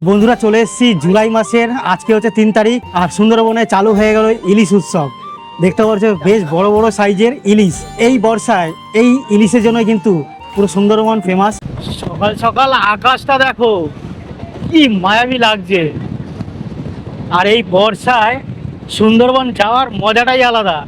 বন্ধুরা চলে এসেছি জুলাই মাসের আজকে হচ্ছে 3 তারিখ আর সুন্দরবনে চালু হয়ে গেল ইলিশ উৎসব। দেখতে পাচ্ছ বেশ বড় বড় সাইজের ইলিশ। এই বর্ষায় এই ইলিশের জন্য কিন্তু পুরো সুন্দরবন ফেমাস। সকাল সকাল আকাশটা দেখো কি মায়াবী লাগছে, আর এই বর্ষায় সুন্দরবন যাওয়ার মজাটাই আলাদা।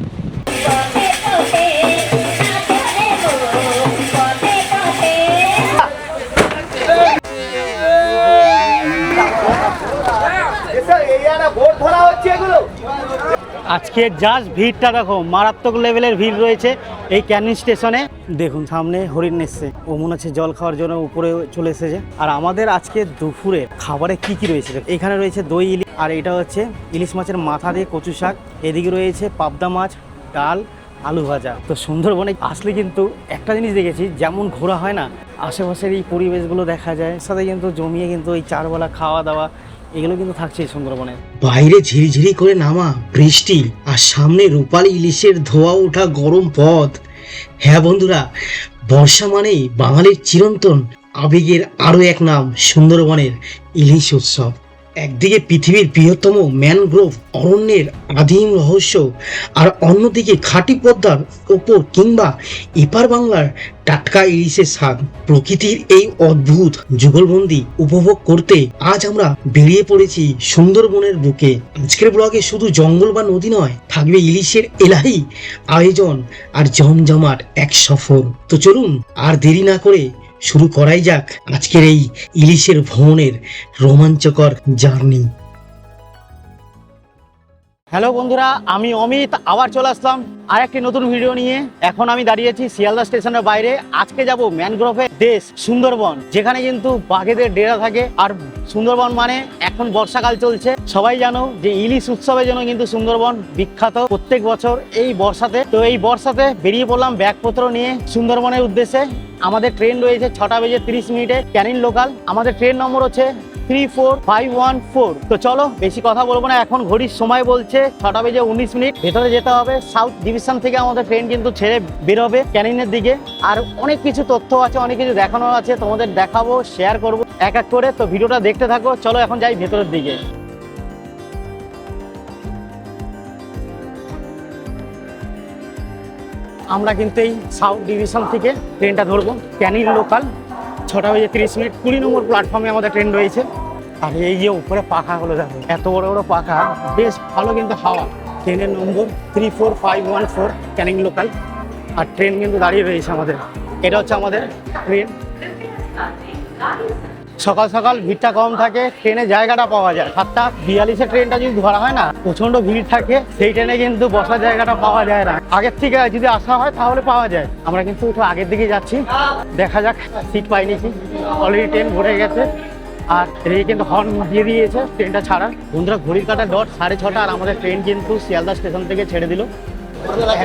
আজকে জাস্ট ভিড়টা দেখো, মারাত্মক লেভেলের ভিড় রয়েছে এই ক্যানিং স্টেশনে। দেখুন সামনে হরিণ এসছে, ও মনে হচ্ছে জল খাওয়ার জন্য উপরে চলে এসেছে। আর আমাদের আজকে দুপুরে খাবারে কি কি রয়েছে, এখানে রয়েছে দই ইলিশ, আর এটা হচ্ছে ইলিশ মাছের মাথা দিয়ে কচু শাক, এদিকে রয়েছে পাবদা মাছ, ডাল, আলু ভাজা। তো সুন্দরবনে আসলে কিন্তু একটা জিনিস দেখেছি, যেমন ঘোরা হয় না, আশেপাশের এই পরিবেশগুলো দেখা যায়, সাথে কিন্তু জমিয়ে কিন্তু এই চারবেলা খাওয়া দাওয়া এগুলো কিন্তু থাকছে সুন্দরবনে। বাইরে ঝিরিঝিরি করে নামা বৃষ্টি আর সামনে রূপালী ইলিশের ধোয়া ওঠা গরম পথ। হ্যাঁ বন্ধুরা, বর্ষা মানেই বাঙালির চিরন্তন আবেগের আরো এক নাম সুন্দরবনের ইলিশ উৎসব। একদিকে পৃথিবীর বৃহত্তম ম্যানগ্রোভ অরণ্যের আদিম রহস্য, আর অন্যদিকে খাঁটি পদ্মার ওপর কিংবা এপার বাংলার টাটকা ইলিশের স্বাদ। প্রকৃতির এই অদ্ভুত যুগলবন্দি উপভোগ করতে আজ আমরা বেরিয়ে পড়েছি সুন্দরবনের বুকে। আজকের ব্লগে শুধু জঙ্গল বা নদী নয়, থাকবে ইলিশের এলাহি আয়োজন আর জমজমাট এক সফর। তো চলুন আর দেরি না করে শুরু করাই যাক আজকের এই ইলিশের ভ্রমণের রোমাঞ্চকর জার্নি। হ্যালো বন্ধুরা, আমি অমিত আবার চলে আসলাম আর একটি নতুন ভিডিও নিয়ে। এখন আমি দাঁড়িয়েছি শিয়ালদা স্টেশনের বাইরে। আজকে যাব ম্যানগ্রোভের দেশ সুন্দরবন, যেখানে কিন্তু বাঘেদের ডেরা থাকে। আর সুন্দরবন মানে এখন বর্ষাকাল চলছে, সবাই জানো যে ইলিশ উৎসবের জন্য কিন্তু সুন্দরবন বিখ্যাত প্রত্যেক বছর এই বর্ষাতে। তো এই বর্ষাতে বেরিয়ে পড়লাম ব্যাগপত্র নিয়ে সুন্দরবনের উদ্দেশ্যে। আমাদের ট্রেন রয়েছে 6টা বেজে 30 মিনিটে ক্যানিং লোকাল। আমাদের ট্রেন নম্বর হচ্ছে 34514। তো চলো বেশি কথা বলবো না, এখন ঘড়ির সময় বলছে 6টা বেজে 19 মিনিট। ভেতরে যেতে হবে। সাউথ ডিভিশন থেকে আমাদের ট্রেন কিন্তু ছেড়ে বেরোবে ক্যানিংয়ের দিকে। আর অনেক কিছু তথ্য আছে, অনেক কিছু দেখানোর আছে, তোমাদের দেখাবো, শেয়ার করবো এক এক করে। তো ভিডিওটা দেখতে থাকো। চলো এখন যাই ভেতরের দিকে। আমরা কিন্তু এই সাউথ ডিভিশন থেকে ট্রেনটা ধরবো ক্যানিং লোকাল। 6টা বেজে 30 মিনিট 20 নম্বর প্ল্যাটফর্মে আমাদের ট্রেন রয়েছে। আর এই যে উপরে পাখাগুলো দেখো, এত বড় বড় পাখা, বেশ ভালো কিন্তু হাওয়া। ট্রেনের নম্বর 34514 ক্যানিং লোকাল। আর ট্রেন কিন্তু দাঁড়িয়ে রয়েছে আমাদের। এটা হচ্ছে আমাদের ট্রেন। সকাল সকাল ভিড়টা কম থাকে, ট্রেনে জায়গাটা পাওয়া যায়। 7:42 ট্রেনটা যদি ধরা হয় না, প্রচন্ড ভিড় থাকে, সেই ট্রেনে কিন্তু বসার জায়গাটা পাওয়া যায় না। আগের থেকে যদি আসা হয় তাহলে পাওয়া যায়। আমরা কিন্তু একটু আগের দিকে যাচ্ছি, দেখা যাক সিট পাই নাকি। অলরেডি ট্রেন ভরে গেছে আর এদিকে কিন্তু হর্ন দিয়ে দিয়েছে ট্রেনটা ছাড়ার। বন্ধুরা ঘড়ির কাঁটা ডট 6:30, আর আমাদের ট্রেন কিন্তু শিয়ালদা স্টেশন থেকে ছেড়ে দিল।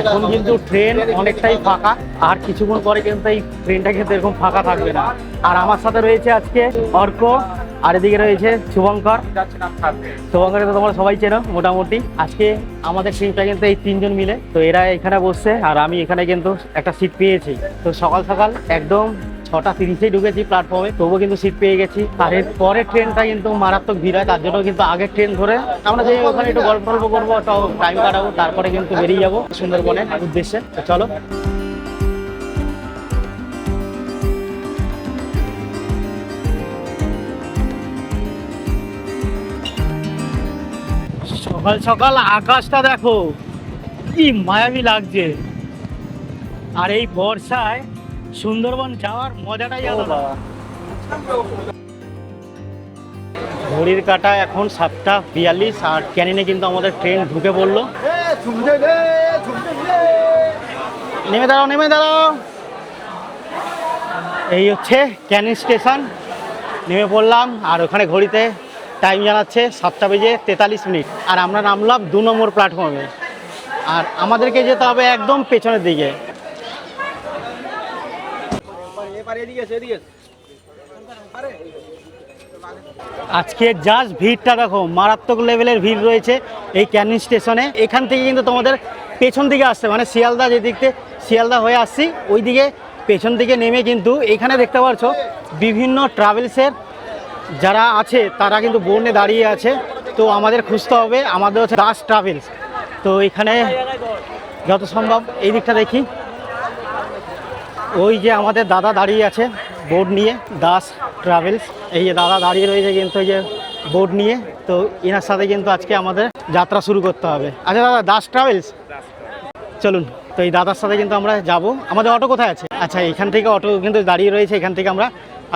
এখন কিন্তু ট্রেন অনেকটাই ফাঁকা, আর কিছুক্ষণ পরে কিন্তু এই ট্রেনটা কিন্তু এরকম ফাঁকা থাকবে না। আর আমার সাথে রয়েছে আজকে অর্ক, আর এদিকে রয়েছে শুভঙ্কর। শুভঙ্কর তো তোমরা সবাই চেনো মোটামুটি। আজকে আমাদের ট্রেনটা কিন্তু এই 3 জন মিলে। তো এরা এখানে বসছে আর আমি এখানে কিন্তু একটা সিট পেয়েছি। তো সকাল সকাল একদম 6:30 ঢুকেছি প্ল্যাটফর্মে, তবুও কিন্তু সিট পেয়ে গেছি। আর এর পরের ট্রেনটা কিন্তু মারাত্মক ভিড় হয়, তার জন্য কিন্তু আগের ট্রেন ধরে আমরা যে ওখানে একটু গল্প করবো, টাইম কাটাবো, তারপরে কিন্তু বেরিয়ে যাবো সুন্দরবনের উদ্দেশ্যে। তো চলো। সকাল সকাল আকাশটা দেখো কি মায়াবী লাগছে, আর এই বর্ষায় সুন্দরবন যাওয়ার মজাটাই আলাদা। ঘড়ির কাঁটা এখন 7:42, আর ক্যানিনে কিন্তু আমাদের ট্রেন ঢুকে পড়লো। নেমে দাঁড়াও, নেমে দাঁড়াও। এই হচ্ছে ক্যানিং স্টেশন, নেমে পড়লাম। আর ওখানে ঘড়িতে টাইম জানাচ্ছে 7:43। আর আমরা নামলাম 2 নম্বর প্ল্যাটফর্মে। আর আমাদেরকে যেতে হবে একদম পেছনের দিকে। আজকে জাস্ট ভিড়টা দেখো, মারাত্মক লেভেলের ভিড় রয়েছে এই ক্যানিং স্টেশনে। এখান থেকে কিন্তু তোমাদের পেছন দিকে আসতে, মানে শিয়ালদা যে দিক থেকে শিয়ালদা হয়ে আসছি ওই দিকে পেছন দিকে নেমে কিন্তু এখানে দেখতে পাচ্ছ বিভিন্ন ট্রাভেলসের যারা আছে তারা কিন্তু বন্যে দাঁড়িয়ে আছে, তো আমাদের খুঁজতে হবে। আমাদের হচ্ছে দাস ট্রাভেলস। তো এখানে যত সম্ভব এই দিকটা দেখি, ওই যে আমাদের দাদা দাঁড়িয়ে আছে বোর্ড নিয়ে, দাস ট্রাভেলস। এই যে দাদা দাঁড়িয়ে রয়েছে কিন্তু এই যে বোর্ড নিয়ে, তো এনার সাথে কিন্তু আজকে আমাদের যাত্রা শুরু করতে হবে। আচ্ছা দাদা, দাস ট্রাভেলস, চলুন। তো এই দাদার সাথে কিন্তু আমরা যাব। আমাদের অটো কোথায় আছে? আচ্ছা, এখান থেকে অটো কিন্তু দাঁড়িয়ে রয়েছে, এখান থেকে আমরা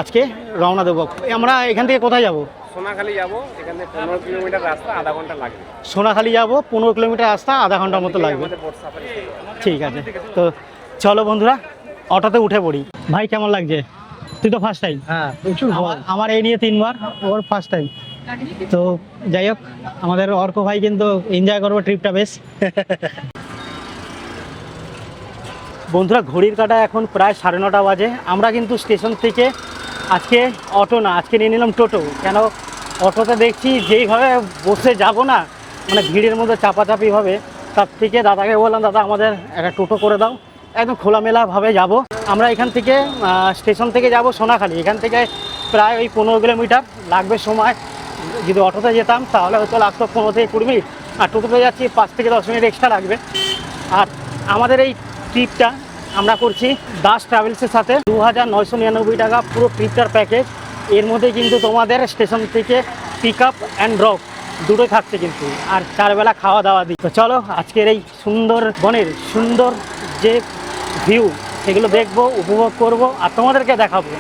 আজকে রওনা দেবো। আমরা এখান থেকে কোথায় যাব? সোনাখালি যাব, এখান থেকে 15 কিলোমিটার রাস্তা, আধা ঘন্টা লাগবে। সোনাখালি যাব, 15 কিলোমিটার রাস্তা, আধা ঘন্টার মতো লাগবে। ঠিক আছে, তো চলো বন্ধুরা, অটোতে উঠে পড়ি। ভাই কেমন লাগছে? তুই তো ফার্স্ট টাইম। হ্যাঁ, প্রচুর আমার এই নিয়ে 3 বার, ওর ফার্স্ট টাইম। তো যাই হোক, আমাদের অর্ক ভাই কিন্তু এনজয় করবো ট্রিপটা বেশ। বন্ধুরা, ঘড়ির কাঁটা এখন প্রায় 9:30 বাজে। আমরা কিন্তু স্টেশন থেকে আজকে অটো না, আজকে নিয়ে নিলাম টোটো। কেন, অটোতে দেখছি যেইভাবে বসে যাব না, মানে ভিড়ের মধ্যে চাপাচাপি হবে, তার থেকে দাদাকে বললাম, দাদা আমাদের একটা টোটো করে দাও, একদম খোলামেলাভাবে যাব। আমরা এখান থেকে স্টেশন থেকে যাব সোনাখালি। এখান থেকে প্রায় ওই 15 কিলোমিটার লাগবে সময়। যদি অটোতে যেতাম তাহলে হয়তো লাগতো 15 থেকে 20 মিনিট, আর টোটোতে যাচ্ছি 5 থেকে 10 মিনিট এক্সট্রা লাগবে। আর আমাদের এই ট্রিপটা আমরা করছি দাস ট্রাভেলসের সাথে। 2999 টাকা পুরো ট্রিপটার প্যাকেজ। এর মধ্যে কিন্তু তোমাদের স্টেশন থেকে পিক আপ অ্যান্ড ড্রপ দুটোই থাকছে কিন্তু, আর 4 বেলা খাওয়া দাওয়া দিই। তো চলো, আজকের এই সুন্দরবনের সুন্দর যে ভিউ সেগুলো দেখবো, উপভোগ করব আর তোমাদেরকে দেখাবো।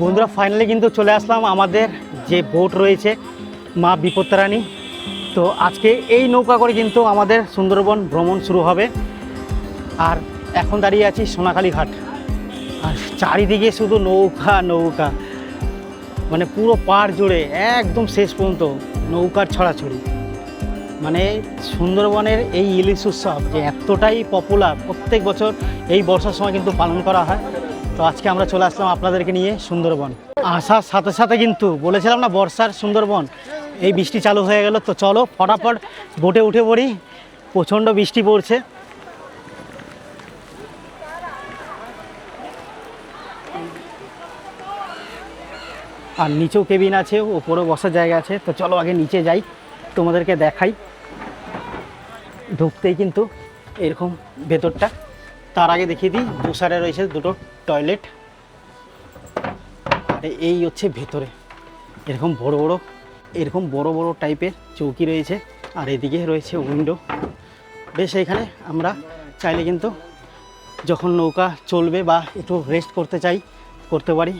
বন্ধুরা, ফাইনালি কিন্তু চলে আসলাম আমাদের যে বোট রয়েছে মা বিপত্তারানী। তো আজকে এই নৌকা করে কিন্তু আমাদের সুন্দরবন ভ্রমণ শুরু হবে। আর এখন দাঁড়িয়ে আছি সোনাখালি ঘাট, আর চারিদিকে শুধু নৌকা নৌকা, মানে পুরো পাড় জুড়ে একদম শেষ পর্যন্ত নৌকার ছড়াছড়ি। মানে সুন্দরবনের এই ইলিশ উৎসব যে এতটাই পপুলার, প্রত্যেক বছর এই বর্ষার সময় কিন্তু পালন করা হয়। তো আজকে আমরা চলে আসলাম আপনাদেরকে নিয়ে সুন্দরবন। আসার সাথে সাথে কিন্তু বলেছিলাম না বর্ষার সুন্দরবন, এই বৃষ্টি চালু হয়ে গেল। তো চলো ফটাফট বোটে উঠে পড়ি, প্রচণ্ড বৃষ্টি পড়ছে। আর নিচেও কেবিন আছে, ওপরেও বসার জায়গা আছে। তো চলো আগে নিচে যাই, তোমাদেরকে দেখাই। ঢুকতেই কিন্তু এরকম ভেতরটা, তার আগে দেখিয়ে দিই দুসারে রয়েছে দুটো টয়লেট। এই হচ্ছে ভেতরে এরকম বড় বড় টাইপের চৌকি রয়েছে, আর এদিকে রয়েছে উইন্ডো। বেশ, এখানে আমরা চাইলে কিন্তু যখন নৌকা চলবে বা একটু রেস্ট করতে চাই করতে পারি।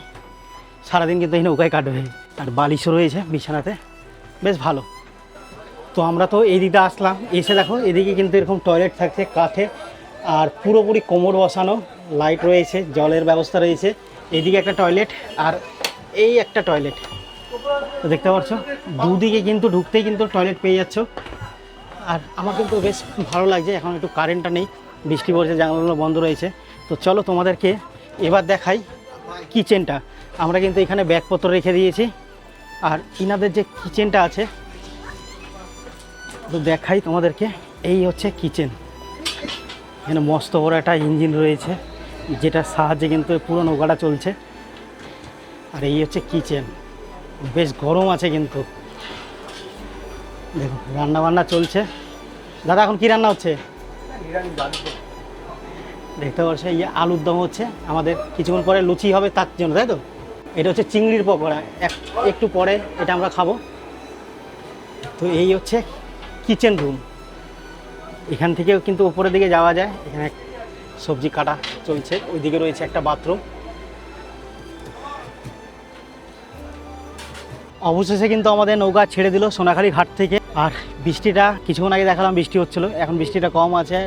সারাদিন কিন্তু এই নৌকায় কাটবে। আর বালিশও রয়েছে বিছানাতে, বেশ ভালো। তো আমরা তো এই দিকটা আসলাম, এসে দেখো এদিকে কিন্তু এরকম টয়লেট থাকছে কাঠে, আর পুরোপুরি কোমর বসানো, লাইট রয়েছে, জলের ব্যবস্থা রয়েছে। এইদিকে একটা টয়লেট আর এই একটা টয়লেট, তো দেখতে পাচ্ছ দুদিকে কিন্তু ঢুকতেই কিন্তু টয়লেট পেয়ে যাচ্ছ। আর আমার কিন্তু বেশ ভালো লাগছে। এখন একটু কারেন্টটা নেই, বৃষ্টি পড়ছে, জানালাগুলো বন্ধ রয়েছে। তো চলো তোমাদেরকে এবার দেখাই কিচেনটা। আমরা কিন্তু এখানে ব্যাগপত্র রেখে দিয়েছি, আর ইনাদের যে কিচেনটা আছে তো দেখাই তোমাদেরকে। এই হচ্ছে কিচেন। এখানে মস্ত বড় একটা ইঞ্জিন রয়েছে, যেটার সাহায্যে কিন্তু পুরো নৌকাটা চলছে। আর এই হচ্ছে কিচেন, বেশ গরম আছে কিন্তু। দেখো রান্না বান্না চলছে। দাদা এখন কি রান্না হচ্ছে? দেখতে পাচ্ছ এই আলুর দম হচ্ছে, আমাদের কিছুক্ষণ পরে লুচি হবে তার জন্য, তাই তো? এটা হচ্ছে চিংড়ির পকোড়া, একটু পরে এটা আমরা খাবো। তো এই হচ্ছে কিচেন রুম। এখান থেকেও কিন্তু উপরের দিকে যাওয়া যায়। এখানে সবজি কাটা চলছে, ওইদিকে রয়েছে একটা বাথরুম। অবশেষে কিন্তু আমাদের নৌকা ছেড়ে দিল সোনাখালী ঘাট থেকে। আর বৃষ্টিটা কিছুক্ষণ আগে দেখালাম বৃষ্টি হচ্ছিল, এখন বৃষ্টিটা কম আছে।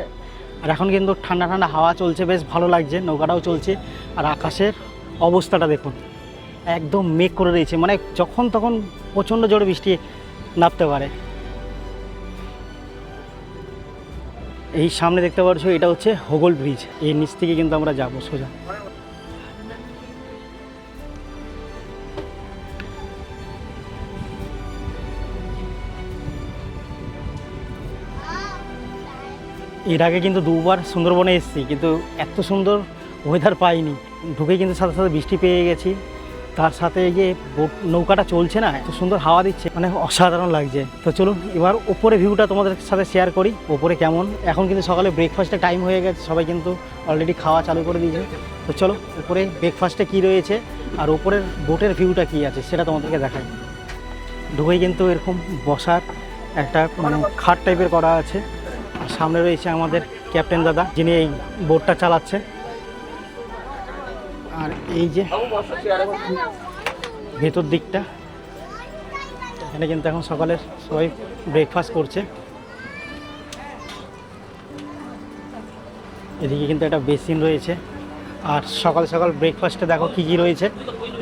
আর এখন কিন্তু ঠান্ডা ঠান্ডা হাওয়া চলছে, বেশ ভালো লাগছে, নৌকাটাও চলছে। আর আকাশের অবস্থাটা দেখুন, একদম মেঘ করে রয়েছে, মানে যখন তখন প্রচণ্ড জোরে বৃষ্টি নামতে পারে। এই সামনে দেখতে পাচ্ছ, এটা হচ্ছে হোগল ব্রিজ, এর নিচ থেকে কিন্তু আমরা যাবো সোজা। এর আগে কিন্তু দুবার সুন্দরবনে এসেছি, কিন্তু এত সুন্দর ওয়েদার পাইনি। ঢুকে কিন্তু সাথে সাথে বৃষ্টি পেয়ে গেছি, তার সাথে এই যে নৌকাটা চলছে না, এত সুন্দর হাওয়া দিচ্ছে, মানে অসাধারণ লাগছে। তো চলুন এবার ওপরে ভিউটা তোমাদের সাথে শেয়ার করি, ওপরে কেমন। এখন কিন্তু সকালে ব্রেকফাস্টের টাইম হয়ে গেছে, সবাই কিন্তু অলরেডি খাওয়া চালু করে দিয়েছে। তো চলো উপরে ব্রেকফাস্টে কী রয়েছে আর ওপরের বোটের ভিউটা কী আছে সেটা তোমাদেরকে দেখাই। ঢুকেই কিন্তু এরকম বসার একটা মানে খাট টাইপের করা আছে। আর সামনে রয়েছে আমাদের ক্যাপ্টেন দাদা, যিনি এই বোটটা চালাচ্ছে। আর এই যে ভেতর দিকটা, এখানে কিন্তু এখন সকালের সবাই ব্রেকফাস্ট করছে। এদিকে কিন্তু একটা বেসিন রয়েছে। আর সকাল সকাল ব্রেকফাস্টে দেখো কী কী রয়েছে।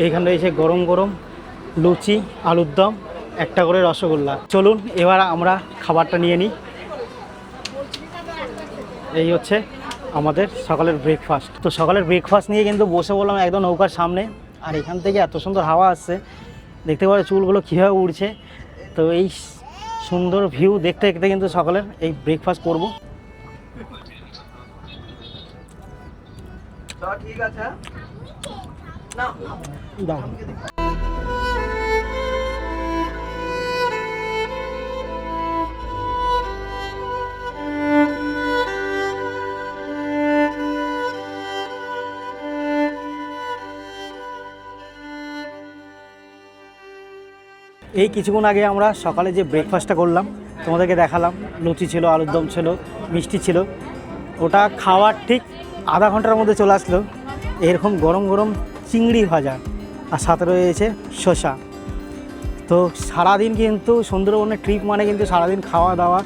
এইখানে রয়েছে গরম গরম লুচি, আলুর দম, একটা করে রসগোল্লা। চলুন এবার আমরা খাবারটা নিয়ে নিই। এই হচ্ছে আমাদের সকালের ব্রেকফাস্ট। তো সকালের ব্রেকফাস্ট নিয়ে কিন্তু বসে বললাম একদম নৌকার সামনে। আর এখান থেকে এত সুন্দর হাওয়া আসছে, দেখতে পাচ্ছ চুলগুলো কীভাবে উড়ছে। তো এই সুন্দর ভিউ দেখতে দেখতে কিন্তু সকালের এই ব্রেকফাস্ট করব। ঠিক আছে দাও। এই কিছুক্ষণ আগে আমরা সকালে যে ব্রেকফাস্টটা করলাম তোমাদেরকে দেখালাম, লুচি ছিল, আলুর দম ছিল, মিষ্টি ছিল। ওটা খাওয়ার ঠিক আধা ঘন্টার মধ্যে চলে আসলো এরকম গরম গরম চিংড়ি ভাজা, আর সাথে রয়েছে শসা। তো সারাদিন কিন্তু সুন্দরবনের ট্রিপ মানে কিন্তু সারাদিন খাওয়া দাওয়া,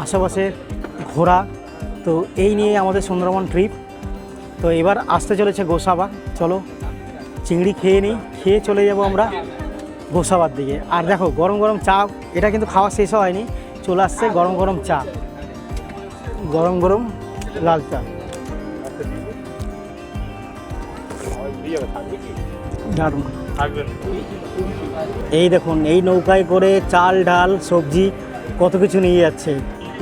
আশেপাশে ঘোরা, তো এই নিয়ে আমাদের সুন্দরবন ট্রিপ। তো এবার আসতে চলেছে গোসাবা। চলো চিংড়ি খেয়ে নিই, খেয়ে চলে যাব আমরা গোসাবার দিকে। আর দেখো গরম গরম চা, এটা কিন্তু খাওয়া শেষ হয়নি, চলে আসছে গরম গরম চা, গরম গরম লাল চা। দারুণ। এই দেখুন এই নৌকায় করে চাল ডাল সবজি কত কিছু নিয়ে যাচ্ছে।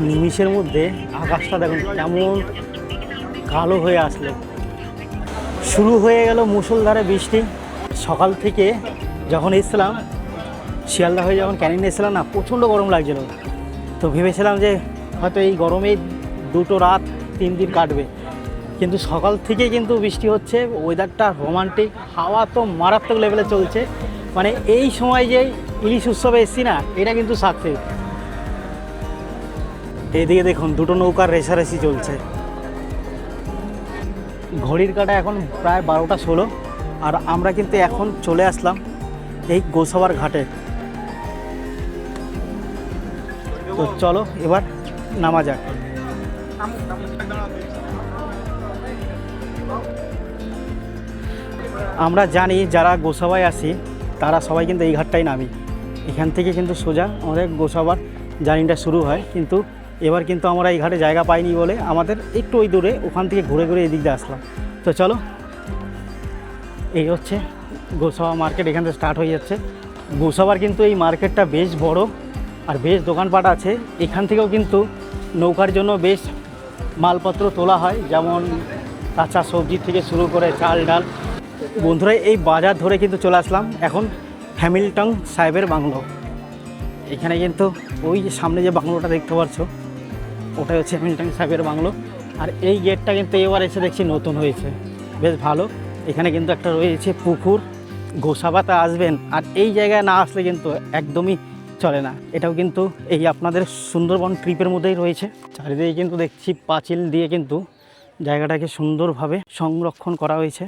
নিমিষের মধ্যে আকাশটা দেখুন কেমন কালো হয়ে আসলো। শুরু হয়ে গেল মুষলধারে বৃষ্টি। সকাল থেকে যখন এসেছিলাম শিয়ালদা হয়ে, যখন ক্যানিং এসেছিলাম না, প্রচণ্ড গরম লাগছিল। তো ভেবেছিলাম যে হয়তো এই গরমে 2 রাত 3 দিন কাটবে, কিন্তু সকাল থেকে কিন্তু বৃষ্টি হচ্ছে, ওয়েদারটা রোমান্টিক, হাওয়া তো মারাত্মক লেভেলে চলছে। মানে এই সময় যে ইলিশ উৎসবে এসছি না, এটা কিন্তু সাকসেস। এইদিকে দেখুন 2 নৌকার রেসারেসি চলছে। ঘড়ির কাঁটা এখন প্রায় 12টা 16, আর আমরা কিন্তু এখন চলে আসলাম এই গোসাবার ঘাটে। তো চলো এবার নামা যাক। আমরা জানি যারা গোসাবায় আসি তারা সবাই কিন্তু এই ঘাটটাই নামি। এখান থেকে কিন্তু সোজা আমাদের গোসাবার জার্নিটা শুরু হয়। কিন্তু এবার কিন্তু আমরা এই ঘাটে জায়গা পাইনি বলে আমাদের একটু ওই দূরে ওখান থেকে ঘুরে ঘুরে এদিক দিয়ে আসলাম। তো চলো, এই হচ্ছে গোসাবা মার্কেট, এখান থেকে স্টার্ট হয়ে যাচ্ছে। গোসাবার কিন্তু এই মার্কেটটা বেশ বড় আর বেশ দোকানপাট আছে। এখান থেকেও কিন্তু নৌকার জন্য বেশ মালপত্র তোলা হয়, যেমন কাঁচা সবজি থেকে শুরু করে চাল ডাল। বন্ধুরা এই বাজার ধরে কিন্তু চলে আসলাম এখন হ্যামিল্টন সাহেবের বাংলো। এখানে কিন্তু ওই যে সামনে যে বাংলোটা দেখতে পাচ্ছ ওটাই হচ্ছে হ্যামিল্টন সাহেবের বাংলো। আর এই গেটটা কিন্তু এবার এসে দেখছি নতুন হয়েছে, বেশ ভালো। এখানে কিন্তু একটা রয়েছে পুকুর। গোসাবাতে আসবেন আর এই জায়গায় না আসলে কিন্তু একদমই চলে না। এটাও কিন্তু এই আপনাদের সুন্দরবন ট্রিপের মধ্যেই রয়েছে। চারিদিকে কিন্তু দেখছি পাঁচিল দিয়ে কিন্তু জায়গাটাকে সুন্দরভাবে সংরক্ষণ করা হয়েছে।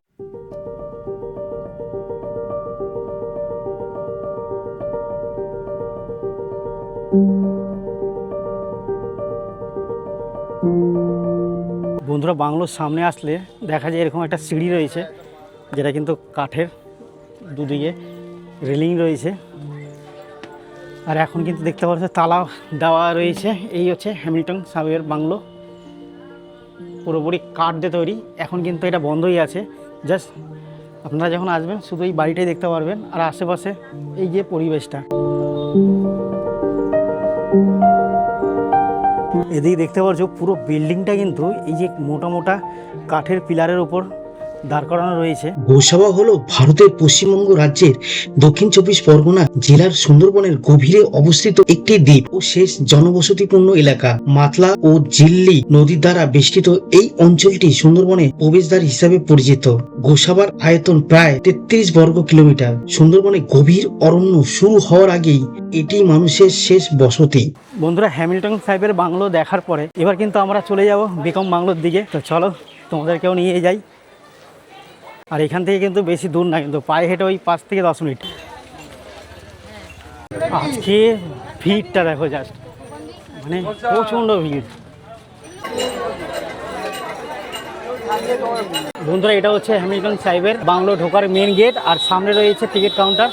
বন্ধুরা, বাংলোর সামনে আসলে দেখা যায় এরকম একটা সিঁড়ি রয়েছে, যেটা কিন্তু কাঠের, দুদিকে রেলিং রয়েছে। আর এখন কিন্তু দেখতে পাচ্ছ তালা দেওয়া রয়েছে। এই হচ্ছে হ্যামিল্টন সাহেবের বাংলো, পুরোপুরি কাঠ দিয়ে তৈরি। এখন কিন্তু এটা বন্ধই আছে। জাস্ট আপনারা যখন আসবেন শুধু এই বাড়িটাই দেখতে পারবেন, আর আশেপাশে এই যে পরিবেশটা। এদিকে দেখতে পাচ্ছ পুরো বিল্ডিংটা কিন্তু এই যে মোটা মোটা কাঠের পিলারের উপর দাঁড় করানো রয়েছে। গোসাবা হলো ভারতের পশ্চিমবঙ্গ রাজ্যের দক্ষিণ 24 পরগনা জেলার সুন্দরবনের গভীরে অবস্থিত একটি দ্বীপ ও শেষ জনবসতিপূর্ণ এলাকা। মাতলা ও জিল্লি নদীর দ্বারা বেষ্টিত এই অঞ্চলটি সুন্দরবনের প্রবেশদ্বার হিসাবে পরিচিত। গোসাবার আয়তন প্রায় 33 বর্গ কিলোমিটার। সুন্দরবনে গভীর অরণ্য শুরু হওয়ার আগেই এটি মানুষের শেষ বসতি। বন্ধুরা, হ্যামিল্টন সাহেবের বাংলো দেখার পরে এবার কিন্তু আমরা চলে যাব বিকম বাংলোর দিকে। তো চলো তোমাদেরকেও নিয়ে যাই। আর এখান থেকে কিন্তু বেশি দূর না, কিন্তু পায়ে হেঁটে ওই 5 থেকে 10 মিনিট। আজকে ভিড়টা দেখো, জাস্ট মানে প্রচণ্ড ভিড়। বন্ধুরা, এটা হচ্ছে হ্যামিল্টন সাহেবের বাংলো ঢোকার মেন গেট, আর সামনে রয়েছে টিকিট কাউন্টার।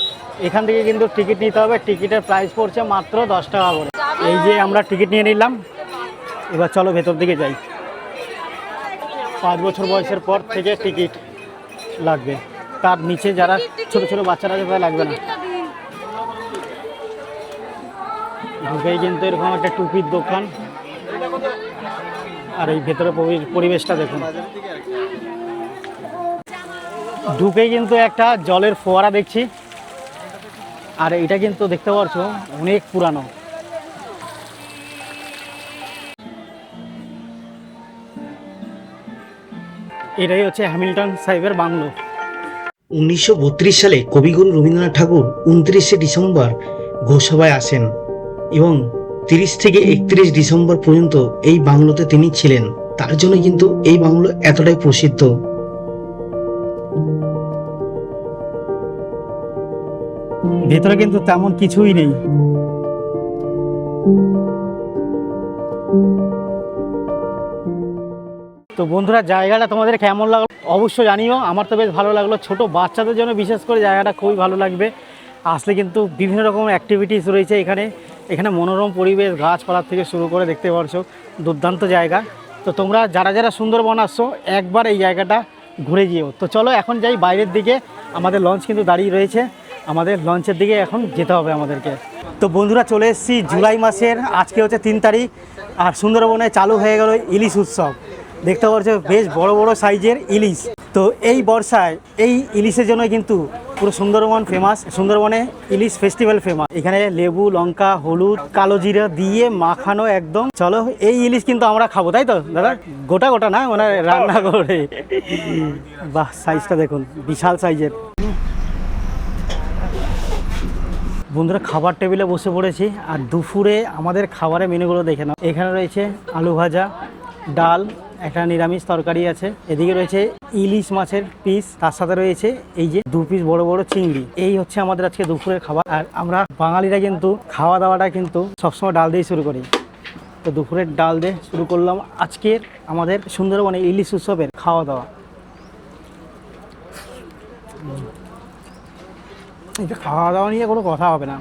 এখান থেকে কিন্তু টিকিট নিতে হবে। টিকিটের প্রাইস পড়ছে মাত্র 10 টাকা করে। এই যে আমরা টিকিট নিয়ে নিলাম, এবার চলো ভেতর দিকে যাই। 5 বছর বয়সের পর থেকে টিকিট লাগবে, তার নিচে যারা ছোট ছোট বাচ্চারা আছে তারা লাগবে না। ঢুকেই কিন্তু এরকম একটা টুপির দোকান, আর এই ভেতরে পরিবেশটা দেখুন। ঢুকেই কিন্তু একটা জলের ফোয়ারা দেখছি, আর এটা কিন্তু দেখতে পাচ্ছ অনেক পুরানো। এটাই হচ্ছে হ্যামিল্টন সাহেবের বাংলো। 1932 সালে কবিগুরু রবীন্দ্রনাথ ঠাকুর 29শে ডিসেম্বর গোসাবায় আসেন এবং 30 থেকে 31 ডিসেম্বর পর্যন্ত এই বাংলোতে তিনি ছিলেন। তার জন্য কিন্তু এই বাংলো এতটাই প্রসিদ্ধ। ভেতরে কিন্তু তেমন কিছুই নেই। তো বন্ধুরা, জায়গাটা তোমাদের কেমন লাগলো অবশ্যই জানিও। আমার তো বেশ ভালো লাগলো। ছোট বাচ্চাদের জন্য বিশেষ করে জায়গাটা খুবই ভালো লাগবে। আসলে কিন্তু বিভিন্ন রকম অ্যাক্টিভিটিস রয়েছে এখানে। এখানে মনোরম পরিবেশ, গাছপালার থেকে শুরু করে দেখতে পাচ্ছ দুর্দান্ত জায়গা। তো তোমরা যারা যারা সুন্দরবন আসছো একবার এই জায়গাটা ঘুরে যেও। তো চলো এখন যাই বাইরের দিকে। আমাদের লঞ্চ কিন্তু দাঁড়িয়ে রয়েছে, আমাদের লঞ্চের দিকে এখন যেতে হবে আমাদেরকে। তো বন্ধুরা, চলে এসেছি জুলাই মাসের, আজকে হচ্ছে 3 তারিখ, আর সুন্দরবনে চালু হয়ে গেল ইলিশ উৎসব। দেখতে পাচ্ছ বেশ বড় বড় সাইজের ইলিশ। তো এই বর্ষায় এই ইলিশের জন্য কিন্তু পুরো সুন্দরবন ফেমাস। সুন্দরবনে ইলিশ ফেস্টিভ্যাল ফেমাস। এখানে লেবু, লঙ্কা, হলুদ, কালো জিরা দিয়ে মাখানো একদম। চলো এই ইলিশ কিন্তু আমরা খাবো, তাই তো দাদা? গোটা গোটা না, মানে রান্না করে। বাহ, সাইজটা দেখুন, বিশাল সাইজের। বন্ধুরা, খাবার টেবিলে বসে পড়েছি, আর দুপুরে আমাদের খাবারের মেনুগুলো দেখে নাও। এখানে রয়েছে আলু ভাজা, ডাল, একটা নিরামিষ তরকারি আছে, এদিকে রয়েছে ইলিশ মাছের পিস, তার সাথে রয়েছে এই যে 2 পিস বড় বড় চিংড়ি। এই হচ্ছে আমাদের আজকে দুপুরের খাবার। আর আমরা বাঙালিরা কিন্তু খাওয়া দাওয়াটা কিন্তু সবসময় ডাল দিয়ে শুরু করি। তো দুপুরের ডাল দিয়ে শুরু করলাম আজকের আমাদের সুন্দরবনে ইলিশ উৎসবের খাওয়া দাওয়া। এটা খাওয়া দাওয়া নিয়ে কোনো কথা হবে না,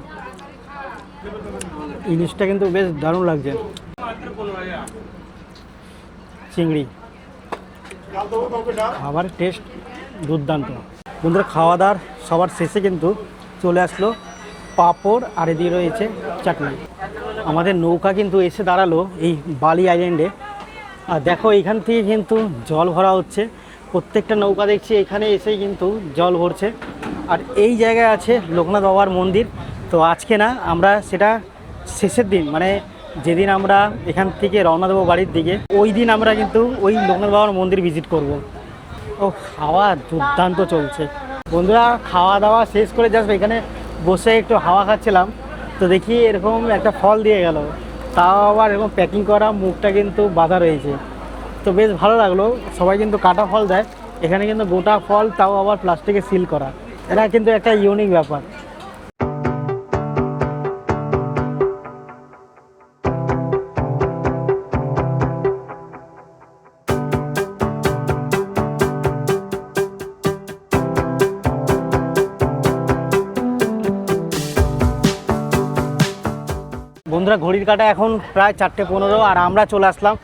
ইলিশটা কিন্তু বেশ দারুণ লাগছে। চিংড়ি খাবার টেস্ট দুর্দান্ত। বন্ধুরা, খাওয়া দাওয়ার সবার শেষে কিন্তু চলে আসলো পাঁপড়, আর এদিকে রয়েছে চাটনি। আমাদের নৌকা কিন্তু এসে দাঁড়ালো এই বালি আইল্যান্ডে। আর দেখো, এখান থেকে কিন্তু জল ভরা হচ্ছে। প্রত্যেকটা নৌকা দেখছি এখানে এসেই কিন্তু জল ভরছে। আর এই জায়গায় আছে লোকনাথ বাবার মন্দির। তো আজকে না, আমরা সেটা শেষের দিন, মানে যেদিন আমরা এখান থেকে রওনা দেবো বাড়ির দিকে, ওই দিন আমরা কিন্তু ওই লোকনাথ বাবার মন্দির ভিজিট করব। ও, খাওয়া দুর্দান্ত চলছে। বন্ধুরা, খাওয়া দাওয়া শেষ করে জাস্ট এখানে বসে একটু হাওয়া খাচ্ছিলাম। তো দেখি এরকম একটা ফল দিয়ে গেল, তাও আবার এরকম প্যাকিং করা, মুখটা কিন্তু বাঁধা রয়েছে। তো বেশ ভালো লাগলো। সবাই কিন্তু কাটা ফল দেয়, এখানে কিন্তু গোটা ফল, তাও আবার প্লাস্টিকে সিল করা। এটা কিন্তু একটা ইউনিক ব্যাপার। বন্ধুরা ঘড়ির কাঁটা এখন প্রায় 4:15 আর আমরা চলে আসলাম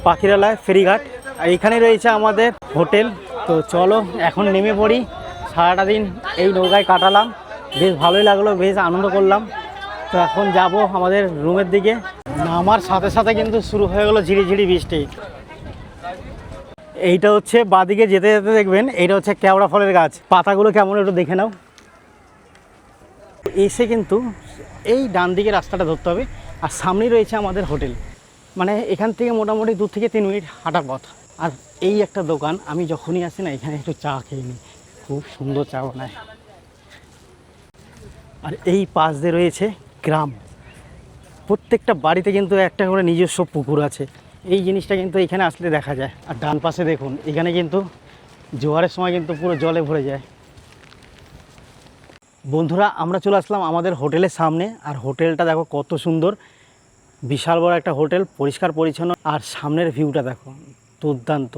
পাখিরালয় ফেরিঘাট। আর এখানে রয়েছে আমাদের হোটেল। তো চলো এখন নেমে পড়ি। সারাটা দিন এই নৌকায় কাটালাম, বেশ ভালোই লাগলো, বেশ আনন্দ করলাম। তো এখন যাব আমাদের রুমের দিকে। নামার সাথে সাথে কিন্তু শুরু হয়ে গেলো ঝিরিঝিরি বৃষ্টি। এইটা হচ্ছে বাদিকে যেতে যেতে দেখবেন এইটা হচ্ছে কেওড়া ফলের গাছ। পাতাগুলো কেমন একটু দেখে নাও। এসে কিন্তু এই ডান দিকে রাস্তাটা ধরতে হবে আর সামনেই রয়েছে আমাদের হোটেল। মানে এখান থেকে মোটামুটি 2 থেকে 3 মিনিট হাঁটার পথ। আর এই একটা দোকান, আমি যখনই আসি না এখানে একটু চা খেয়ে নিই, খুব সুন্দর চা বানায়। আর এই পাশ দিয়ে রয়েছে গ্রাম, প্রত্যেকটা বাড়িতে কিন্তু একটা করে নিজস্ব পুকুর আছে। এই জিনিসটা কিন্তু এখানে আসলে দেখা যায়। আর ডান পাশে দেখুন এখানে কিন্তু জোয়ারের সময় কিন্তু পুরো জলে ভরে যায়। বন্ধুরা আমরা চলে আসলাম আমাদের হোটেলের সামনে। আর হোটেলটা দেখো কত সুন্দর, বিশাল বড় একটা হোটেল, পরিষ্কার পরিচ্ছন্ন। আর সামনের ভিউটা দেখো দুর্দান্ত।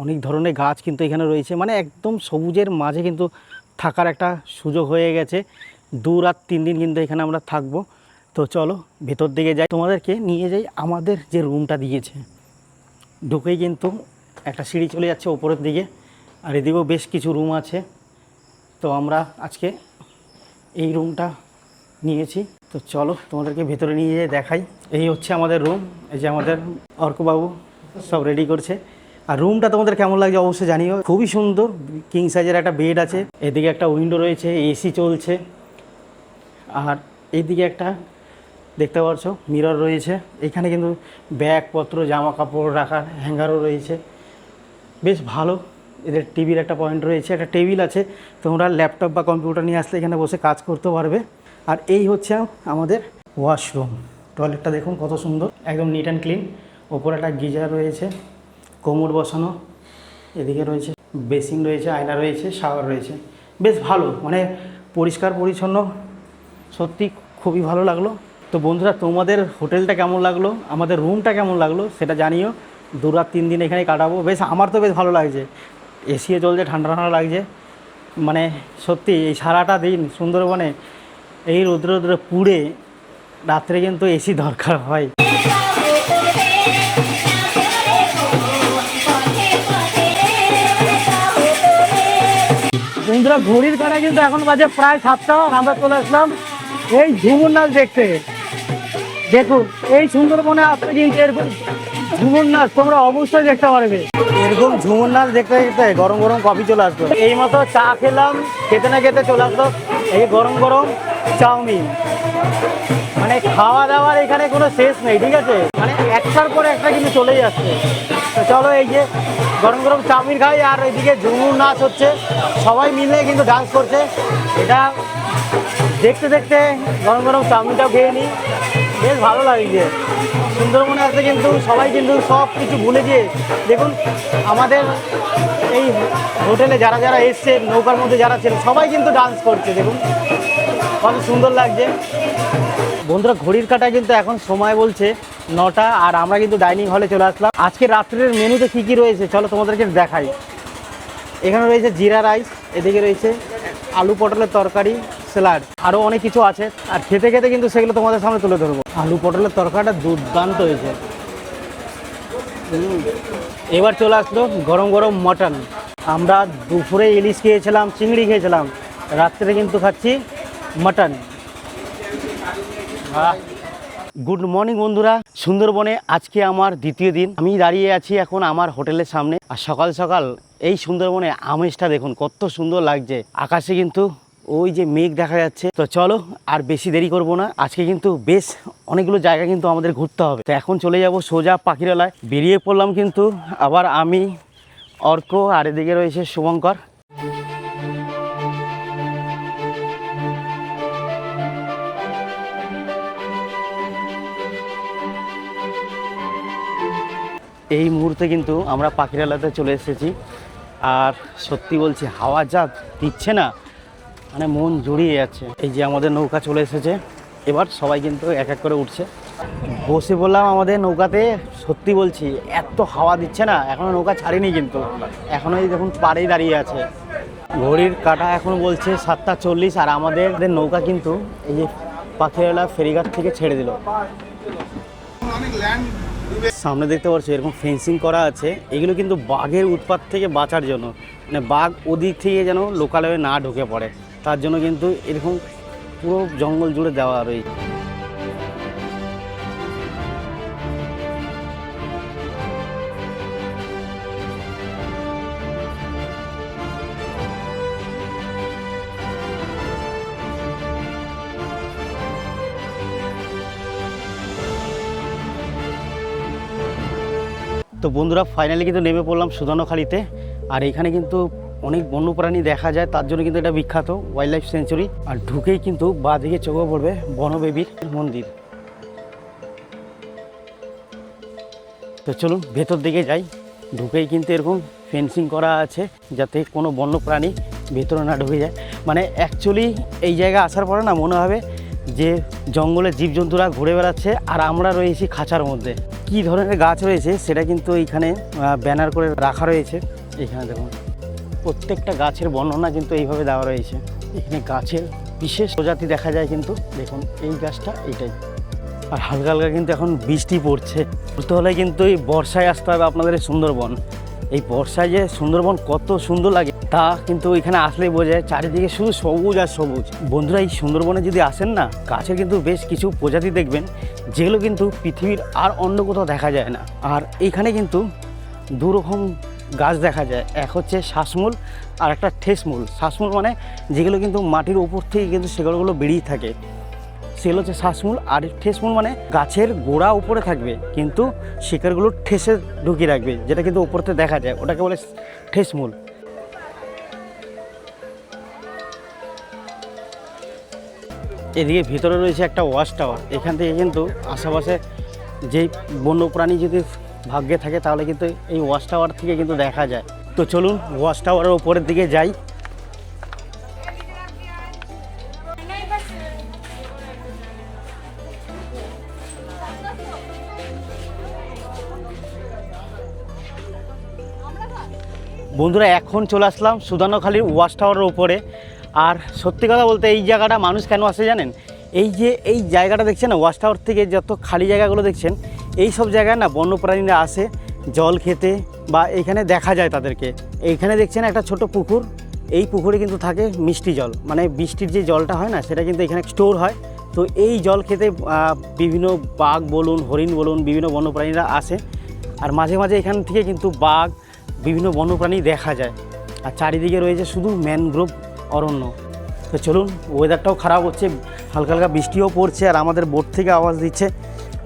অনেক ধরনের গাছ কিন্তু এখানে রয়েছে, মানে একদম সবুজের মাঝে কিন্তু থাকার একটা সুযোগ হয়ে গেছে। 2 রাত 3 দিন কিন্তু এখানে আমরা থাকবো। তো চলো ভেতর দিকে যাই, তোমাদেরকে নিয়ে যাই আমাদের যে রুমটা দিয়েছে। ঢুকেই কিন্তু একটা সিঁড়ি চলে যাচ্ছে ওপরের দিকে, আর এদিকেও বেশ কিছু রুম আছে। তো আমরা আজকে এই রুমটা নিয়েছি। তো চলো তোমাদেরকে ভেতরে নিয়ে যেয়ে দেখাই। এই হচ্ছে আমাদের রুম। এই যে আমাদের অর্কবাবু সব রেডি করছে। আর রুমটা তোমাদের কেমন লাগছে অবশ্যই জানিও। খুবই সুন্দর, কিং সাইজের একটা বেড আছে, এদিকে একটা উইন্ডো রয়েছে, এসি চলছে। আর এইদিকে একটা দেখতে পাচ্ছ মিরর রয়েছে। এখানে কিন্তু ব্যাগপত্র, জামা কাপড় রাখার হ্যাঙ্গারও রয়েছে, বেশ ভালো। এদের টিভির একটা পয়েন্ট রয়েছে, একটা টেবিল আছে, তোমরা ল্যাপটপ বা কম্পিউটার নিয়ে আসলে এখানে বসে কাজ করতে পারবে। আর এই হচ্ছে আমাদের ওয়াশরুম। টয়লেটটা দেখুন কত সুন্দর, একদম নিট অ্যান্ড ক্লিন। ওপরে একটা গিজার রয়েছে, কোমর বসানো, এদিকে রয়েছে বেসিন রয়েছে, আয়না রয়েছে, শাওয়ার রয়েছে, বেশ ভালো, মানে পরিষ্কার পরিচ্ছন্ন, সত্যি খুবই ভালো লাগলো। তো বন্ধুরা তোমাদের হোটেলটা কেমন লাগলো, আমাদের রুমটা কেমন লাগলো সেটা জানিও। 2 রাত 3 দিন এখানে কাটাবো, বেশ আমার তো বেশ ভালো লাগছে। এসিও চলছে, ঠান্ডা ঠান্ডা লাগছে। মানে সত্যি এই সারাটা দিন সুন্দরবনে এই রোদ্রে রোদ্রে পুড়ে রাত্রে কিন্তু এসি দরকার হয়। বন্ধুরা ঘড়ির কাঁটা কিন্তু এখন বাজে প্রায় 7টা। আমরা চলে আসলাম এই ঝুমুর নাচ দেখতে। দেখুন এই সুন্দরবনে আসলে কিন্তু এরকম ঝুমুর নাচ তোমরা অবশ্যই দেখতে পারবে। এরকম ঝুমুর নাচ দেখতে দেখতে গরম গরম কফি চলে আসলো। এই মতো চা খেলাম, খেতে না খেতে চলে আসলো এই গরম গরম চাউমিন। মানে খাওয়া দাওয়ার এখানে কোনো শেষ নেই, ঠিক আছে, মানে একটার পরে একটা কিন্তু চলেই আসছে। তো চলো এই যে গরম গরম চাউমিন খাই, আর এইদিকে ঝুমুর নাচ হচ্ছে, সবাই মিলে কিন্তু ডান্স করছে। এটা দেখতে দেখতে গরম গরম চাউমিনটাও খেয়ে নিই, বেশ ভালো লাগছে। সুন্দরবনে আসলে কিন্তু সবাই কিন্তু সব কিছু ভুলে গিয়ে দেখুন আমাদের এই হোটেলে যারা যারা এসছে, নৌকার মধ্যে যারা ছিল সবাই কিন্তু ডান্স করছে, দেখুন কত সুন্দর লাগছে। বন্ধুরা ঘড়ির কাঁটায় কিন্তু এখন সময় বলছে 9টা, আর আমরা কিন্তু ডাইনিং হলে চলে আসলাম। আজকে রাত্রের মেনুতে কী কী রয়েছে চলো তোমাদেরকে দেখাই। এখানে রয়েছে জিরা রাইস, এদিকে রয়েছে আলু পটলের তরকারি, স্যালাড, আরও অনেক কিছু আছে। আর খেতে খেতে কিন্তু সেগুলো তোমাদের সামনে তুলে ধরবো। আলু পটলের তরকারিটা দুর্দান্ত হয়েছে। এবার চলে আসলো গরম গরম মটন। আমরা দুপুরে ইলিশ খেয়েছিলাম, চিংড়ি খেয়েছিলাম, রাত্রে কিন্তু খাচ্ছি মটন। গুড মর্নিং বন্ধুরা, সুন্দরবনে আজকে আমার দ্বিতীয় দিন। আমি দাঁড়িয়ে আছি এখন আমার হোটেলের সামনে। আর সকাল সকাল এই সুন্দরবনে আমেজটা দেখুন কত সুন্দর লাগছে। আকাশে কিন্তু ওই যে মেঘ দেখা যাচ্ছে। তো চলো আর বেশি দেরি করব না, আজকে কিন্তু বেশ অনেকগুলো জায়গা কিন্তু আমাদের ঘুরতে হবে। তো এখন চলে যাব সোজা পাখিরালয়। বেরিয়ে পড়লাম কিন্তু আবার আমি, অর্ক, আর এদিকে রয়েছে শুভঙ্কর। এই মুহূর্তে কিন্তু আমরা পাখিরালয়তে চলে এসেছি। আর সত্যি বলছি হাওয়া যা দিচ্ছে না, মানে মন জুড়িয়ে যাচ্ছে। এই যে আমাদের নৌকা চলে এসেছে, এবার সবাই কিন্তু এক এক করে উঠছে। বসে বললাম আমাদের নৌকাতে, সত্যি বলছি এত হাওয়া দিচ্ছে না, এখনও নৌকা ছাড়িনি কিন্তু, এখনও এই দেখুন পাড়েই দাঁড়িয়ে আছে। ঘড়ির কাঁটা এখন বলছে 7টা 40, আর আমাদের নৌকা কিন্তু এই যে পাখিরালয় ফেরিঘাট থেকে ছেড়ে দিল। সামনে দেখতে পাচ্ছ এরকম ফেন্সিং করা আছে, এগুলো কিন্তু বাঘের উৎপাত থেকে বাঁচার জন্য, মানে বাঘ ওদিক থেকে যেন লোকালয়ে না ঢুকে পড়ে, তার জন্য কিন্তু এরকম পুরো জঙ্গল জুড়ে দেওয়া রয়েছে। তো বন্ধুরা ফাইনালি কিন্তু নেমে পড়লাম সুধানোখালিতে। আর এখানে কিন্তু অনেক বন্যপ্রাণী দেখা যায়, তার জন্য কিন্তু এটা বিখ্যাত ওয়াইল্ড লাইফ সেঞ্চুরি। আর ঢুকেই কিন্তু বাঁ দিকে চোখে পড়বে বনবেবীর মন্দির। তো চলুন ভেতর দিকে যাই। ঢুকেই কিন্তু এরকম ফেন্সিং করা আছে যাতে কোনো বন্যপ্রাণী ভেতরে না ঢুকে যায়। মানে অ্যাকচুয়ালি এই জায়গায় আসার পরে না মনে হবে যে জঙ্গলে জীবজন্তুরা ঘুরে বেড়াচ্ছে আর আমরা রয়েছি খাঁচার মধ্যে। কী ধরনের গাছ রয়েছে সেটা কিন্তু এইখানে ব্যানার করে রাখা রয়েছে। এখানে দেখুন প্রত্যেকটা গাছের বর্ণনা কিন্তু এইভাবে দেওয়া রয়েছে। এখানে গাছের বিশেষ প্রজাতি দেখা যায়, কিন্তু দেখুন এই গাছটা এইটাই। আর হালকা হালকা কিন্তু এখন বৃষ্টি পড়ছে। বুঝতে হলে কিন্তু এই বর্ষায় আসতে হবে আপনাদের এই সুন্দরবন। এই বর্ষায় যে সুন্দরবন কত সুন্দর লাগে তা কিন্তু এখানে আসলেই বোঝা যায়। চারিদিকে শুধু সবুজ আর সবুজ। বন্ধুরা এই সুন্দরবনে যদি আসেন না, গাছের কিন্তু বেশ কিছু প্রজাতি দেখবেন যেগুলো কিন্তু পৃথিবীর আর অন্য কোথাও দেখা যায় না। আর এইখানে কিন্তু দুরকম গাছ দেখা যায়, এক হচ্ছে শ্বাসমূল আর একটা ঠেসমূল। শ্বাসমূল মানে যেগুলো কিন্তু মাটির উপর থেকে কিন্তু সেগুলো বেরিয়ে থাকে, সেগুলো হচ্ছে শ্বাসমূল। আর ঠেসমূল মানে গাছের গোড়া উপরে থাকবে কিন্তু শিকড়গুলো ঠেসে ঢুকিয়ে রাখবে, যেটা কিন্তু উপরতে দেখা যায়, ওটাকে বলে ঠেসমূল। এদিকে ভিতরে রয়েছে একটা ওয়াচ টাওয়ার। এখান থেকে কিন্তু আশেপাশে যেই বন্যপ্রাণী যদি ভাগ্যে থাকে তাহলে কিন্তু এই ওয়াচ টাওয়ার থেকে কিন্তু দেখা যায়। তো চলুন ওয়াচ টাওয়ারের উপরের দিকে যাই। বন্ধুরা এখন চলে আসলাম সুধানোখালির ওয়াচ টাওয়ারের উপরে। আর সত্যি কথা বলতে এই জায়গাটা মানুষ কেন আসে জানেন? এই যে এই জায়গাটা দেখছেন না, ওয়াচ টাওয়ার থেকে যত খালি জায়গাগুলো দেখছেন, এই সব জায়গায় না বন্যপ্রাণীরা আসে জল খেতে, বা এখানে দেখা যায় তাদেরকে। এইখানে দেখছেন একটা ছোট পুকুর, এই পুকুরে কিন্তু থাকে মিষ্টি জল, মানে বৃষ্টির যে জলটা হয় না সেটা কিন্তু এখানে স্টোর হয়। তো এই জল খেতে বিভিন্ন বাঘ বলুন, হরিণ বলুন, বিভিন্ন বন্যপ্রাণীরা আসে। আর মাঝে মাঝে এখান থেকে কিন্তু বাঘ, বিভিন্ন বন্যপ্রাণী দেখা যায়। আর চারিদিকে রয়েছে শুধু ম্যানগ্রোভ অরণ্য। তো চলুন, ওয়েদারটাও খারাপ হচ্ছে, হালকা হালকা বৃষ্টিও পড়ছে। আর আমাদের বোট থেকে আওয়াজ দিচ্ছে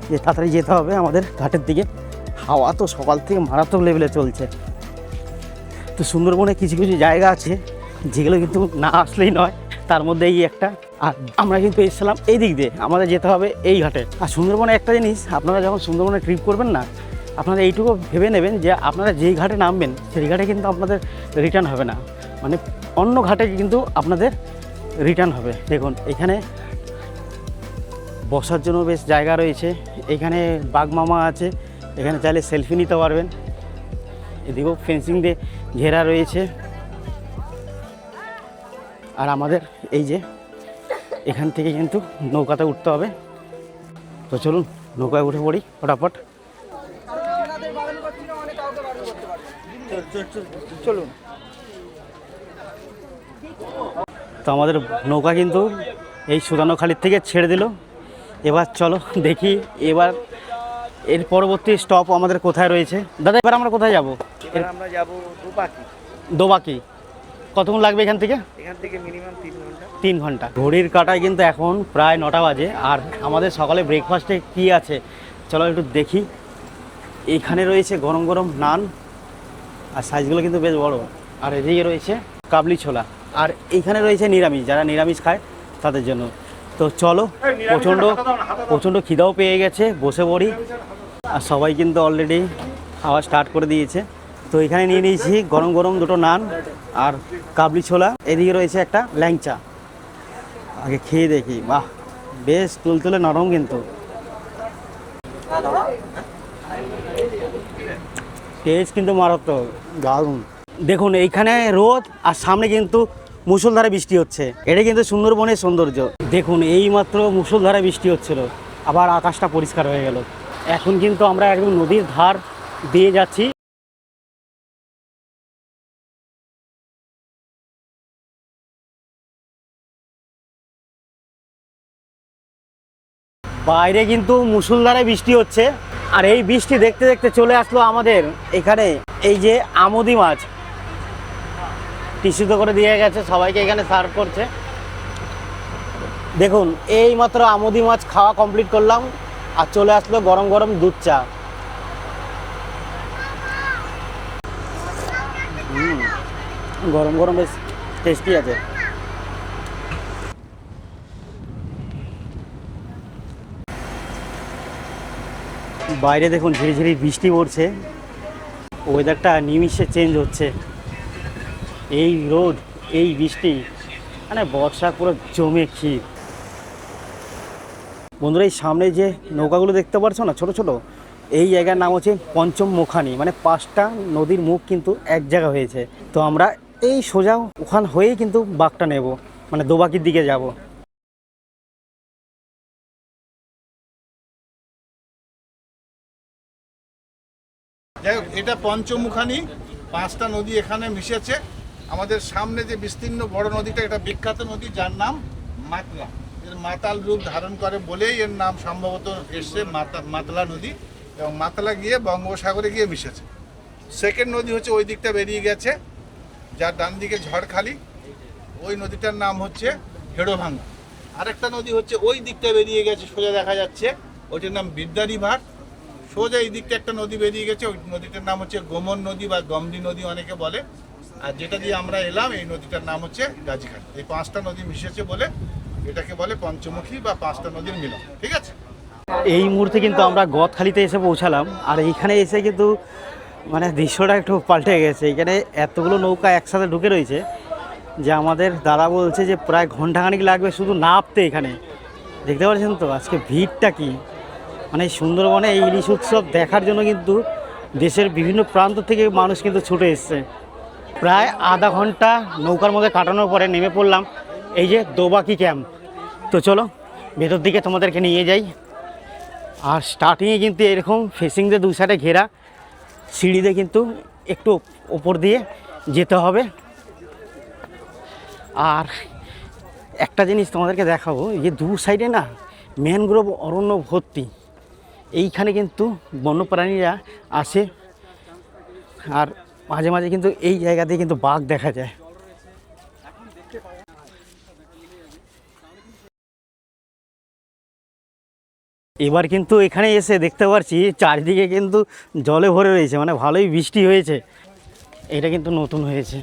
যে তাড়াতাড়ি যেতে হবে আমাদের ঘাটের দিকে। হাওয়া তো সকাল থেকে মারাত্মক লেভেলে চলছে। তো সুন্দরবনে কিছু কিছু জায়গা আছে যেগুলো কিন্তু না আসলেই নয়, তার মধ্যে এই একটা। আর আমরা কিন্তু এসেছিলাম এই দিক দিয়ে, আমাদের যেতে হবে এই ঘাটে। আর সুন্দরবনে একটা জিনিস, আপনারা যখন সুন্দরবনে ট্রিপ করবেন না, আপনারা এইটুকু ভেবে নেবেন যে আপনারা যেই ঘাটে নামবেন সেই ঘাটে কিন্তু আপনাদের রিটার্ন হবে না, মানে অন্য ঘাটে কিন্তু আপনাদের রিটার্ন হবে। দেখুন এখানে বসার জন্য বেশ জায়গা রয়েছে, এখানে বাঘ মামা আছে, এখানে চাইলে সেলফি নিতে পারবেন। এদিকেও ফেন্সিং দিয়ে ঘেরা রয়েছে। আর আমাদের এই যে এখান থেকে কিন্তু নৌকাতে উঠতে হবে। তো চলুন নৌকায় উঠে পড়ি ফটাফট। চলুন। তো আমাদের নৌকা কিন্তু এই সুধানোখালির থেকে ছেড়ে দিল। এবার চলো দেখি এবার এর পরবর্তী স্টপ আমাদের কোথায় রয়েছে। দাদা এবার আমরা কোথায় যাব? এবার আমরা যাব দোবাকি। দোবাকি কতক্ষণ লাগবে এখান থেকে? এখান থেকে মিনিমাম 3 ঘন্টা। 3 ঘন্টা। ঘড়ির কাঁটায় কিন্তু এখন প্রায় 9টা বাজে। আর আমাদের সকালে ব্রেকফাস্টে কি আছে চলো একটু দেখি। এখানে রয়েছে গরম গরম নান, আর সাইজগুলো কিন্তু বেশ বড়। আর এদিকে রয়েছে কাবলি ছোলা, আর এইখানে রয়েছে নিরামিষ, যারা নিরামিষ খায় তাদের জন্য। তো চলো, প্রচণ্ড খিদাও পেয়ে গেছে, বসে পড়ি। আর সবাই কিন্তু অলরেডি খাওয়া স্টার্ট করে দিয়েছে। তো এখানে নিয়ে নিয়েছি গরম গরম 2টো নান আর কাবলি ছোলা। এদিকে রয়েছে একটা ল্যাংচা, আগে খেয়ে দেখি। বাহ, বেশ তুলতুলে নরম কিন্তু। টেস্ট কিন্তু মারাত্মক, দারুণ। দেখুন এইখানে রোদ আর সামনে কিন্তু মুষলধারে বৃষ্টি হচ্ছে। এটা কিন্তু সুন্দরবনের সৌন্দর্য। দেখুন এইমাত্র মুষলধারে বৃষ্টি হচ্ছিল, আবার আকাশটা পরিষ্কার হয়ে গেল। এখন কিন্তু আমরা একদম নদীর ধার দিয়ে যাচ্ছি। বাইরে কিন্তু মুষলধারে বৃষ্টি হচ্ছে, আর এই বৃষ্টি দেখতে দেখতে চলে আসলো আমাদের এখানে এই যে আমুদি মাছ টিস্যুতে করে দিয়ে গেছে, সবাইকে এখানে সার্ভ করছে। দেখুন এই মাত্র আমুদি মাছ খাওয়া কমপ্লিট করলাম, আর চলে আসলো গরম গরম দুধ চা। গরম গরম বেশ টেস্টি আছে। বাইরে দেখুন ঝিরিঝিরি বৃষ্টি পড়ছে, ওয়েদারটা নিমিষে চেঞ্জ হচ্ছে। এই রোদ, এই বৃষ্টি, মানে বর্ষা পুরো জমে ক্ষীর। বন্ধুরা এই সামনে যে নৌকাগুলো দেখতে পাচ্ছ না ছোট ছোট, এই জায়গার নাম হচ্ছে পঞ্চম মুখানি, মানে 5টা নদীর মুখ কিন্তু এক জায়গা হয়েছে। তো আমরা এই সোজা ওখান হয়েই কিন্তু বাঁকটা নেব, মানে দোবাকির দিকে যাব। যাই হোক, এটা পঞ্চমুখানি, 5টা নদী এখানে মিশেছে। আমাদের সামনে যে বিস্তীর্ণ বড় নদীটা, এটা বিখ্যাত নদী, যার নাম মাতলা। এর মাতাল রূপ ধারণ করে বলেই এর নাম সম্ভবত এসছে মাতলা নদী, এবং মাতলা গিয়ে বঙ্গোপসাগরে গিয়ে মিশেছে। সেকেন্ড নদী হচ্ছে ওই দিকটা বেরিয়ে গেছে, যার ডান দিকে ঝড়খালি, ওই নদীটার নাম হচ্ছে হেড়োভাঙ্গা। আরেকটা নদী হচ্ছে ওই দিকটা বেরিয়ে গেছে, সোজা দেখা যাচ্ছে, ওইটার নাম বিদ্যা রিভার। সোজা এই দিকটা একটা নদী বেরিয়ে গেছে, ওই নদীটার নাম হচ্ছে গোমন নদী বা গমদি নদী অনেকে বলে। আর যেটা দিয়ে আমরা এলাম, এই নদীটার নাম হচ্ছে গাজীঘাট। এই 5টা নদী মিশেছে বলে এটাকে বলে পঞ্চমুখী বা 5টা নদীর মিলন। ঠিক আছে, এই মুহূর্তে কিন্তু আমরা গদখালিতে এসে পৌঁছালাম, আর এইখানে এসে কিন্তু মানে দৃশ্যটা একটু পাল্টে গেছে। এখানে এতগুলো নৌকা একসাথে ঢুকে রয়েছে যে আমাদের দাদা বলছে যে প্রায় ঘন্টাখানিক লাগবে শুধু নামতে। এখানে দেখতে পাচ্ছেন তো আজকে ভিড়টা কি, মানে সুন্দরবনে এই ইলিশ উৎসব দেখার জন্য কিন্তু দেশের বিভিন্ন প্রান্ত থেকে মানুষ কিন্তু ছুটে এসছে। প্রায় আধা ঘন্টা নৌকার মধ্যে কাটানোর পরে নেমে পড়লাম এই যে দোবাকি ক্যাম্প। তো চলো ভেতর দিকে তোমাদেরকে নিয়ে যাই। আর স্টার্টিংয়ে কিন্তু এরকম ফেসিং দিয়ে 2 সাইডে ঘেরা সিঁড়িতে কিন্তু একটু ওপর দিয়ে যেতে হবে। আর একটা জিনিস তোমাদেরকে দেখাবো, এই যে 2 সাইডে না ম্যানগ্রোভ অরণ্য ভর্তি। এইখানে কিন্তু বন্যপ্রাণীরা আসে, আর মাঝে মাঝে কিন্তু এই জায়গাতে কিন্তু বাঘ দেখা যায়। এবার কিন্তু এখানে এসে দেখতে পাচ্ছি চারিদিকে কিন্তু জলে ভরে রয়েছে, মানে ভালোই বৃষ্টি হয়েছে। এটা কিন্তু নতুন হয়েছে,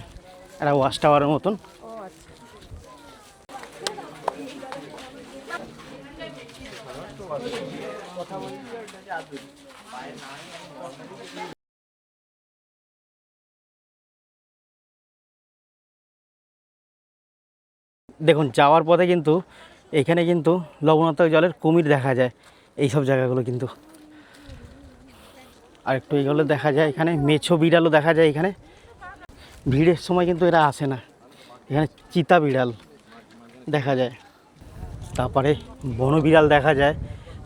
একটা ওয়াচ টাওয়ারের মতন। দেখুন যাওয়ার পথে কিন্তু এখানে কিন্তু লবণাক্ত জলের কুমির দেখা যায় এই সব জায়গাগুলো কিন্তু। আর একটু এগুলো দেখা যায়, এখানে মেছো বিড়ালও দেখা যায়। এখানে ভিড়ের সময় কিন্তু এরা আসে না। এখানে চিতা বিড়াল দেখা যায়, তারপরে বন বিড়াল দেখা যায়।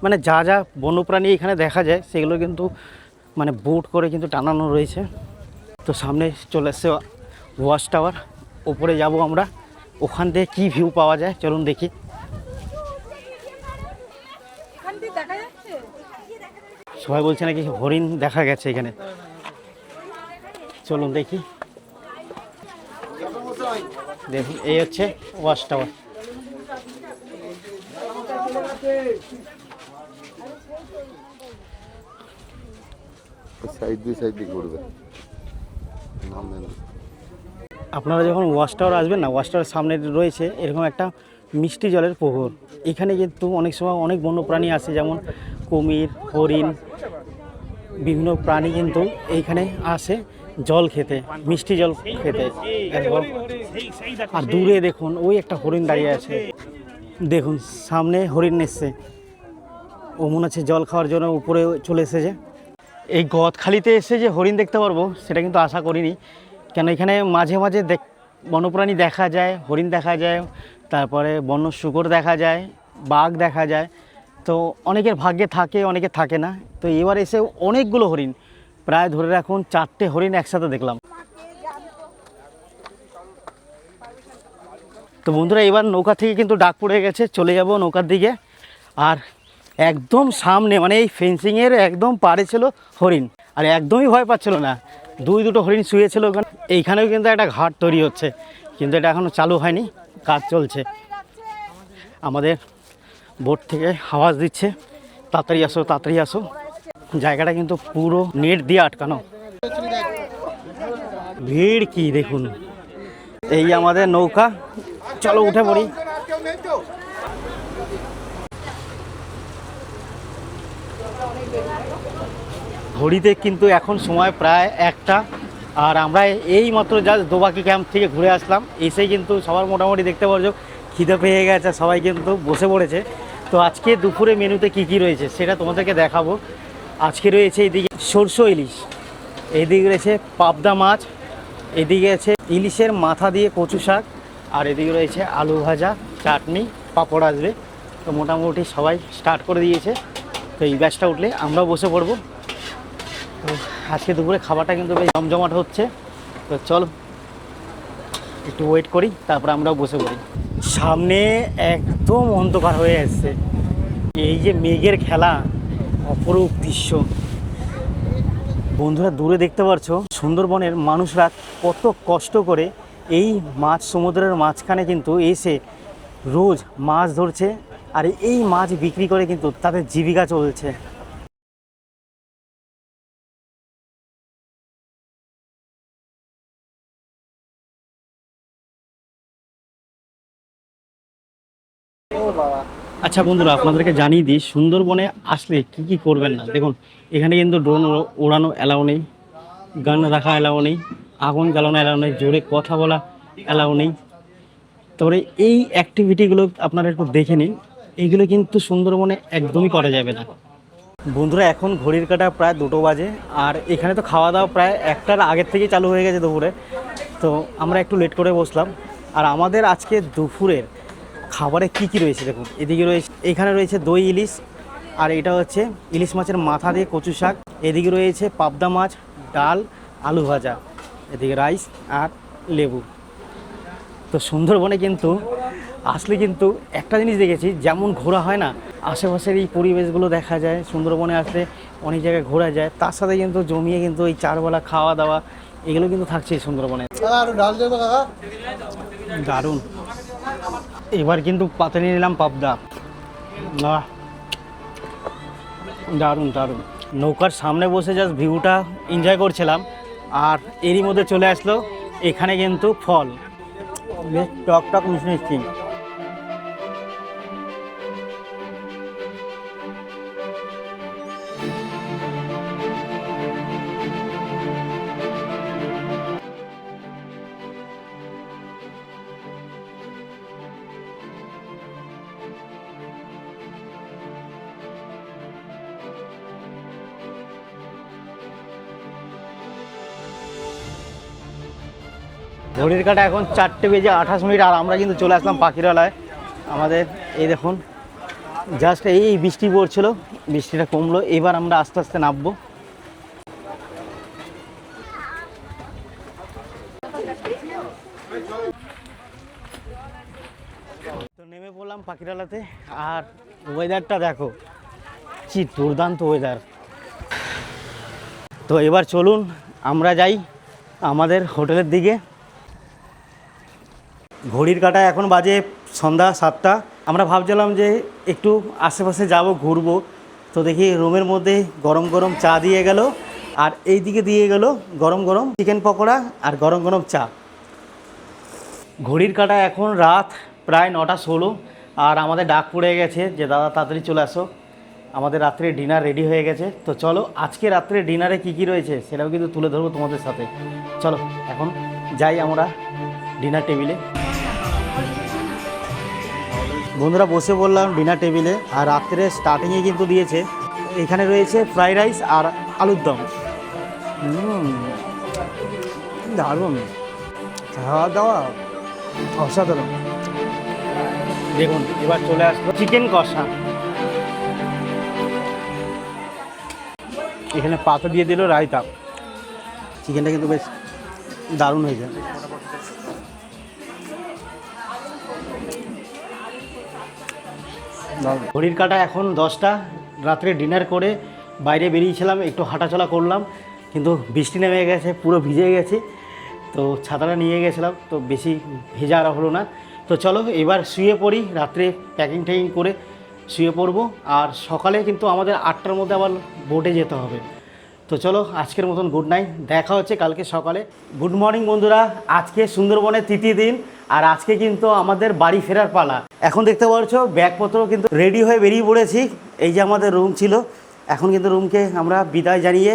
মানে যা যা বন্যপ্রাণী এখানে দেখা যায় সেগুলো কিন্তু মানে বোট করে কিন্তু টানানো রয়েছে। তো সামনে চলে এসছে ওয়াচ টাওয়ার, ওপরে যাব আমরা। ওখান থেকে কী ভিউ পাওয়া যায় চলুন দেখি। সবাই বলছে নাকি হরিণ দেখা গেছে এখানে, চলুন দেখি। দেখুন এই হচ্ছে ওয়াচ টাওয়ার। আপনারা যখন ওয়াচ টাওয়ার আসবেন না, ওয়াচ টাওয়ারের সামনে রয়েছে এরকম একটা মিষ্টি জলের পুকুর। এখানে কিন্তু অনেক সময় অনেক বন্যপ্রাণী আসে, যেমন কুমির, হরিণ, বিভিন্ন প্রাণী কিন্তু এইখানে আসে জল খেতে, মিষ্টি জল খেতে। আর দূরে দেখুন ওই একটা হরিণ দাঁড়িয়ে আছে, দেখুন সামনে হরিণ এসছে, ও মনে হচ্ছে জল খাওয়ার জন্য উপরে চলে এসেছে। এই গদখালিতে এসে যে হরিণ দেখতে পারবো সেটা কিন্তু আশা করিনি, কেন এখানে মাঝে মাঝে বন্যপ্রাণী দেখা যায়, হরিণ দেখা যায়, তারপরে বন্য শূকর দেখা যায়, বাঘ দেখা যায়। তো অনেকের ভাগ্যে থাকে, অনেকে থাকে না। তো এবার এসে অনেকগুলো হরিণ, প্রায় ধরে রাখুন 4টে হরিণ একসাথে দেখলাম। তো বন্ধুরা এবার নৌকা থেকে কিন্তু ডাক পড়ে গেছে, চলে যাব নৌকার দিকে। আর একদম সামনে মানে এই ফেন্সিংয়ের একদম পাড়ে ছিল হরিণ, আর একদমই ভয় পাচ্ছিল না। দুটো হরিণ শুয়েছিল ওখানে। এইখানেও কিন্তু একটা ঘাট তৈরি হচ্ছে, কিন্তু এটা এখনও চালু হয়নি, কাজ চলছে। আমাদের বোট থেকে আওয়াজ দিচ্ছে, তাড়াতাড়ি আসো, তাড়াতাড়ি আসো। জায়গাটা কিন্তু পুরো নেট দিয়ে আটকানো। ভিড় কি দেখুন। এই আমাদের নৌকা, চলো উঠে পড়ি। ঘড়িতে কিন্তু এখন সময় প্রায় 1টা। আর আমরা এই মাত্র জাস্ট দোবাকি ক্যাম্প থেকে ঘুরে আসলাম। এসেই কিন্তু সবার মোটামুটি দেখতে পারছো খিদে পেয়ে গেছে, সবাই কিন্তু বসে পড়েছে। তো আজকে দুপুরে মেনুতে কি কি রয়েছে সেটা তোমাদেরকে দেখাবো। আজকে রয়েছে এইদিকে সরষে ইলিশ, এইদিকে রয়েছে পাবদা মাছ, এদিকে আছে ইলিশের মাথা দিয়ে কচু শাক, আর এদিকে রয়েছে আলু ভাজা, চাটনি, পাঁপড় আসবে। তো মোটামুটি সবাই স্টার্ট করে দিয়েছে। তো এই ব্যাচটা উঠলে আমরাও বসে পড়বো। তো আজকে দুপুরে খাবারটা কিন্তু বেশ জমজমাট হচ্ছে। তো চলো একটু ওয়েট করি, তারপরে আমরাও বসে পড়ি। সামনে একদম অন্ধকার হয়ে আসছে, এই যে মেঘের খেলা, অপরূপ দৃশ্য। বন্ধুরা দূরে দেখতে পাচ্ছ সুন্দরবনের মানুষরা কত কষ্ট করে এই মাছ সমুদ্রের মাঝখানে কিন্তু এসে রোজ মাছ ধরছে, আর এই মাছ বিক্রি করে কিন্তু তাদের জীবিকা চলছে। আচ্ছা বন্ধুরা, আপনাদেরকে জানিয়ে দিই সুন্দরবনে আসলে কি কি করবেন না। দেখুন এখানে কিন্তু ড্রোন ওড়ানো অ্যালাউ নেই, গান রাখা অ্যালাউ নেই, আগুন জ্বালানো অ্যালাউ নেই, জোরে কথা বলা অ্যালাউ নেই। তারপরে এই অ্যাক্টিভিটিগুলো আপনারা একটু দেখে নিন, এইগুলো কিন্তু সুন্দরবনে একদমই করা যাবে না। বন্ধুরা এখন ঘড়ির কাঁটা প্রায় 2টো বাজে, আর এখানে তো খাওয়া দাওয়া প্রায় 1টার আগের থেকেই চালু হয়ে গেছে দুপুরে। তো আমরা একটু লেট করে বসলাম। আর আমাদের আজকে দুপুরের খাবারে কি কি রয়েছে দেখুন, এদিকে রয়েছে, এখানে রয়েছে দই ইলিশ, আর এটা হচ্ছে ইলিশ মাছের মাথা দিয়ে কচু শাক, এদিকে রয়েছে পাবদা মাছ, ডাল, আলু ভাজা, এদিকে রাইস আর লেবু। তো সুন্দরবনে কিন্তু আসলে কিন্তু একটা জিনিস দেখেছি, যেমন ঘোরা হয় না, আশেপাশের এই পরিবেশগুলো দেখা যায়। সুন্দরবনে আসলে অনেক জায়গায় ঘোরা যায়, তার সাথে কিন্তু জমিয়ে কিন্তু এই চারবেলা খাওয়া দাওয়া এগুলো কিন্তু থাকছেই সুন্দরবনে। দারুণ। এবার কিন্তু পাতে নিয়ে নিলাম পাবদা, না দারুণ দারুণ। নৌকার সামনে বসে জাস্ট ভিউটা এনজয় করছিলাম, আর এরই মধ্যে চলে আসলো এখানে কিন্তু ফল, বেশ টক টক মিষ্টি মিষ্টি। ঘড়ির কাঁটা এখন 4:28, আর আমরা কিন্তু চলে আসলাম পাখিরালয়। আমাদের এই দেখুন জাস্ট এই বৃষ্টি পড়ছিল, বৃষ্টিটা কমলো, এবার আমরা আস্তে আস্তে নামবো। তো নেমে পড়লাম পাখিরালাতে, আর ওয়েদারটা দেখো কি দুর্দান্ত ওয়েদার। তো এবার চলুন আমরা যাই আমাদের হোটেলের দিকে। ঘড়ির কাঁটা এখন বাজে সন্ধ্যা 7টা। আমরা ভাবছিলাম যে একটু আশেপাশে যাব, ঘুরবো। তো দেখি রুমের মধ্যে গরম গরম চা দিয়ে গেল, আর এই দিকে দিয়ে গেল গরম গরম চিকেন পকোড়া আর গরম গরম চা। ঘড়ির কাঁটা এখন রাত প্রায় 9:16, আর আমাদের ডাক পড়ে গেছে যে দাদা তাড়াতাড়ি চলে আসো, আমাদের রাত্রে ডিনার রেডি হয়ে গেছে। তো চলো আজকে রাত্রে ডিনারে কি কি রয়েছে সেটাও কিন্তু তুলে ধরবো তোমাদের সাথে। চলো এখন যাই আমরা ডিনার টেবিলে। বন্ধুরা বসে বললাম ডিনার টেবিলে, আর রাত্রে স্টার্টিংয়ে কিন্তু দিয়েছে, এখানে রয়েছে ফ্রাইড রাইস আর আলুর দম, দারুণ। খাওয়া দাওয়া অসাধারণ। দেখুন এবার চলে আসলো চিকেন কষা। এখানে পাতা দিয়ে দিল রায়তা। চিকেনটা কিন্তু বেশ দারুণ হয়েছে। ঘড়ির কাঁটা এখন 10টা। রাত্রে ডিনার করে বাইরে বেরিয়েছিলাম, একটু হাঁটাচলা করলাম, কিন্তু বৃষ্টি নেমে গেছে, পুরো ভিজে গেছে। তো ছাতাটা নিয়ে গেছিলাম, তো বেশি ভেজা আর হলো না। তো চলো এবার শুয়ে পড়ি, রাত্রে প্যাকিং ট্যাকিং করে শুয়ে পড়বো। আর সকালে কিন্তু আমাদের 8টার মধ্যে আবার বোটে যেতে হবে। তো চলো আজকের মতন গুড নাইট, দেখা হচ্ছে কালকে সকালে। গুড মর্নিং বন্ধুরা, আজকে সুন্দরবনের তৃতীয় দিন, আর আজকে কিন্তু আমাদের বাড়ি ফেরার পালা। এখন দেখতে পাচ্ছ ব্যাগপত্র কিন্তু রেডি হয়ে বেরিয়ে পড়েছি। এই যে আমাদের রুম ছিল, এখন কিন্তু রুমকে আমরা বিদায় জানিয়ে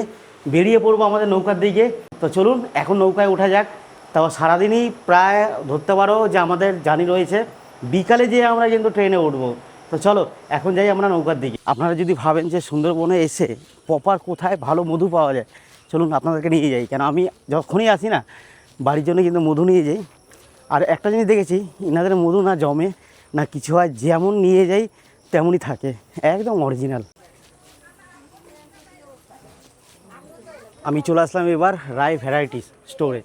বেরিয়ে পড়বো আমাদের নৌকার দিকে। তো চলুন এখন নৌকায় ওঠা যাক। তাও সারাদিনই প্রায় ধরতে পারো যে আমাদের জার্নি রয়েছে, বিকালে যেয়ে আমরা কিন্তু ট্রেনে উঠবো। তো চলো এখন যাই আমরা নৌকার দিকে। আপনারা যদি ভাবেন যে সুন্দরবনে এসে প্রপার কোথায় ভালো মধু পাওয়া যায়, চলুন আপনাদেরকে নিয়ে যাই। কেন আমি যখনই আসি না বাড়ির জন্য কিন্তু মধু নিয়ে যাই। আর একটা জিনিস দেখেছি, এনাদের মধু না জমে না কিছু হয়, যেমন নিয়ে যাই তেমনই থাকে, একদম অরিজিনাল। আমি চলে আসলাম এবার রায় ভ্যারাইটিস স্টোরে।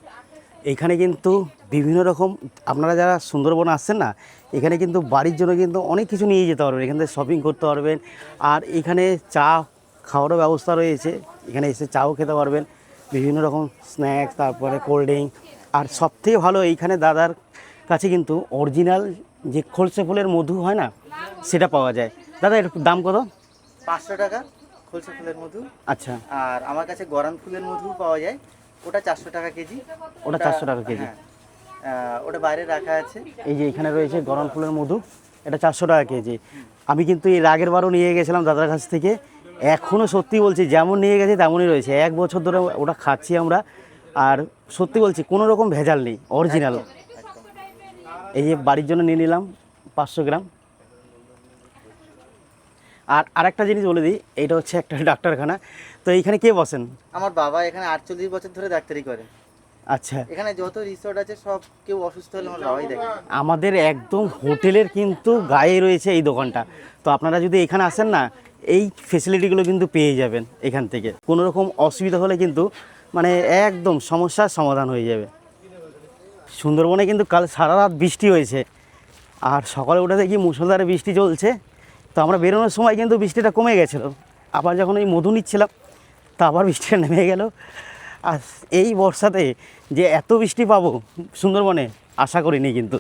এইখানে কিন্তু বিভিন্ন রকম, আপনারা যারা সুন্দরবন আসছেন না, এখানে কিন্তু বাড়ির জন্য কিন্তু অনেক কিছু নিয়ে যেতে পারবেন, এখান থেকে শপিং করতে পারবেন। আর এখানে চা খাওয়ারও ব্যবস্থা রয়েছে, এখানে এসে চাও খেতে পারবেন, বিভিন্ন রকম স্ন্যাক্স, তারপরে কোল্ড ড্রিঙ্ক। আর সবথেকে ভালো এইখানে দাদার কাছে কিন্তু অরিজিনাল যে খলসে ফুলের মধু হয় না, সেটা পাওয়া যায়। দাদা এর দাম কত? 500 টাকা খোলসা ফুলের মধু। আচ্ছা, আর আমার কাছে গরান ফুলের মধু পাওয়া যায়, ওটা 400 টাকা কেজি। ওটা 400 টাকা কেজি। হ্যাঁ, ওটা বাইরে রাখা আছে। এই যে এখানে রয়েছে গরম ফুলের মধু, এটা 400 টাকা কেজি। আমি কিন্তু এর আগের বারও নিয়ে গেছিলাম দাদার কাছ থেকে, এখনও সত্যি বলছি যেমন নিয়ে গেছে তেমনই রয়েছে। 1 বছর ধরে ওটা খাচ্ছি আমরা, আর সত্যি বলছি কোনো রকম ভেজাল নেই, অরিজিনাল। এই যে বাড়ির জন্য নিয়ে নিলাম 500 গ্রাম। আর আরেকটা জিনিস বলে দিই, এইটা হচ্ছে একটা ডাক্তারখানা। তো এইখানে কে বসেন? আমার বাবা এখানে 48 বছর ধরে ডাক্তারি করে। আচ্ছা, এখানে যত রিসোর্ট আছে সব কেউ অসুস্থ হলে আমার বাবাই দেখে। আমাদের একদম হোটেলের কিন্তু গায়ে রয়েছে এই দোকানটা। তো আপনারা যদি এখানে আসেন না, এই ফেসিলিটিগুলো কিন্তু পেয়ে যাবেন এখান থেকে। কোনো রকম অসুবিধা হলে কিন্তু মানে একদম সমস্যার সমাধান হয়ে যাবে। সুন্দরবনে কিন্তু কাল সারা রাত বৃষ্টি হয়েছে, আর সকালে উঠে দেখি মুষলধারে বৃষ্টি চলছে। তো আমরা বেরোনোর সময় কিন্তু বৃষ্টিটা কমে গেছিলো, আবার যখন ওই মধু নিচ্ছিলাম তা আবার বৃষ্টিটা নেমে গেল। আর এই বর্ষাতে যে এত বৃষ্টি পাবো সুন্দরবনে আশা করিনি কিন্তু।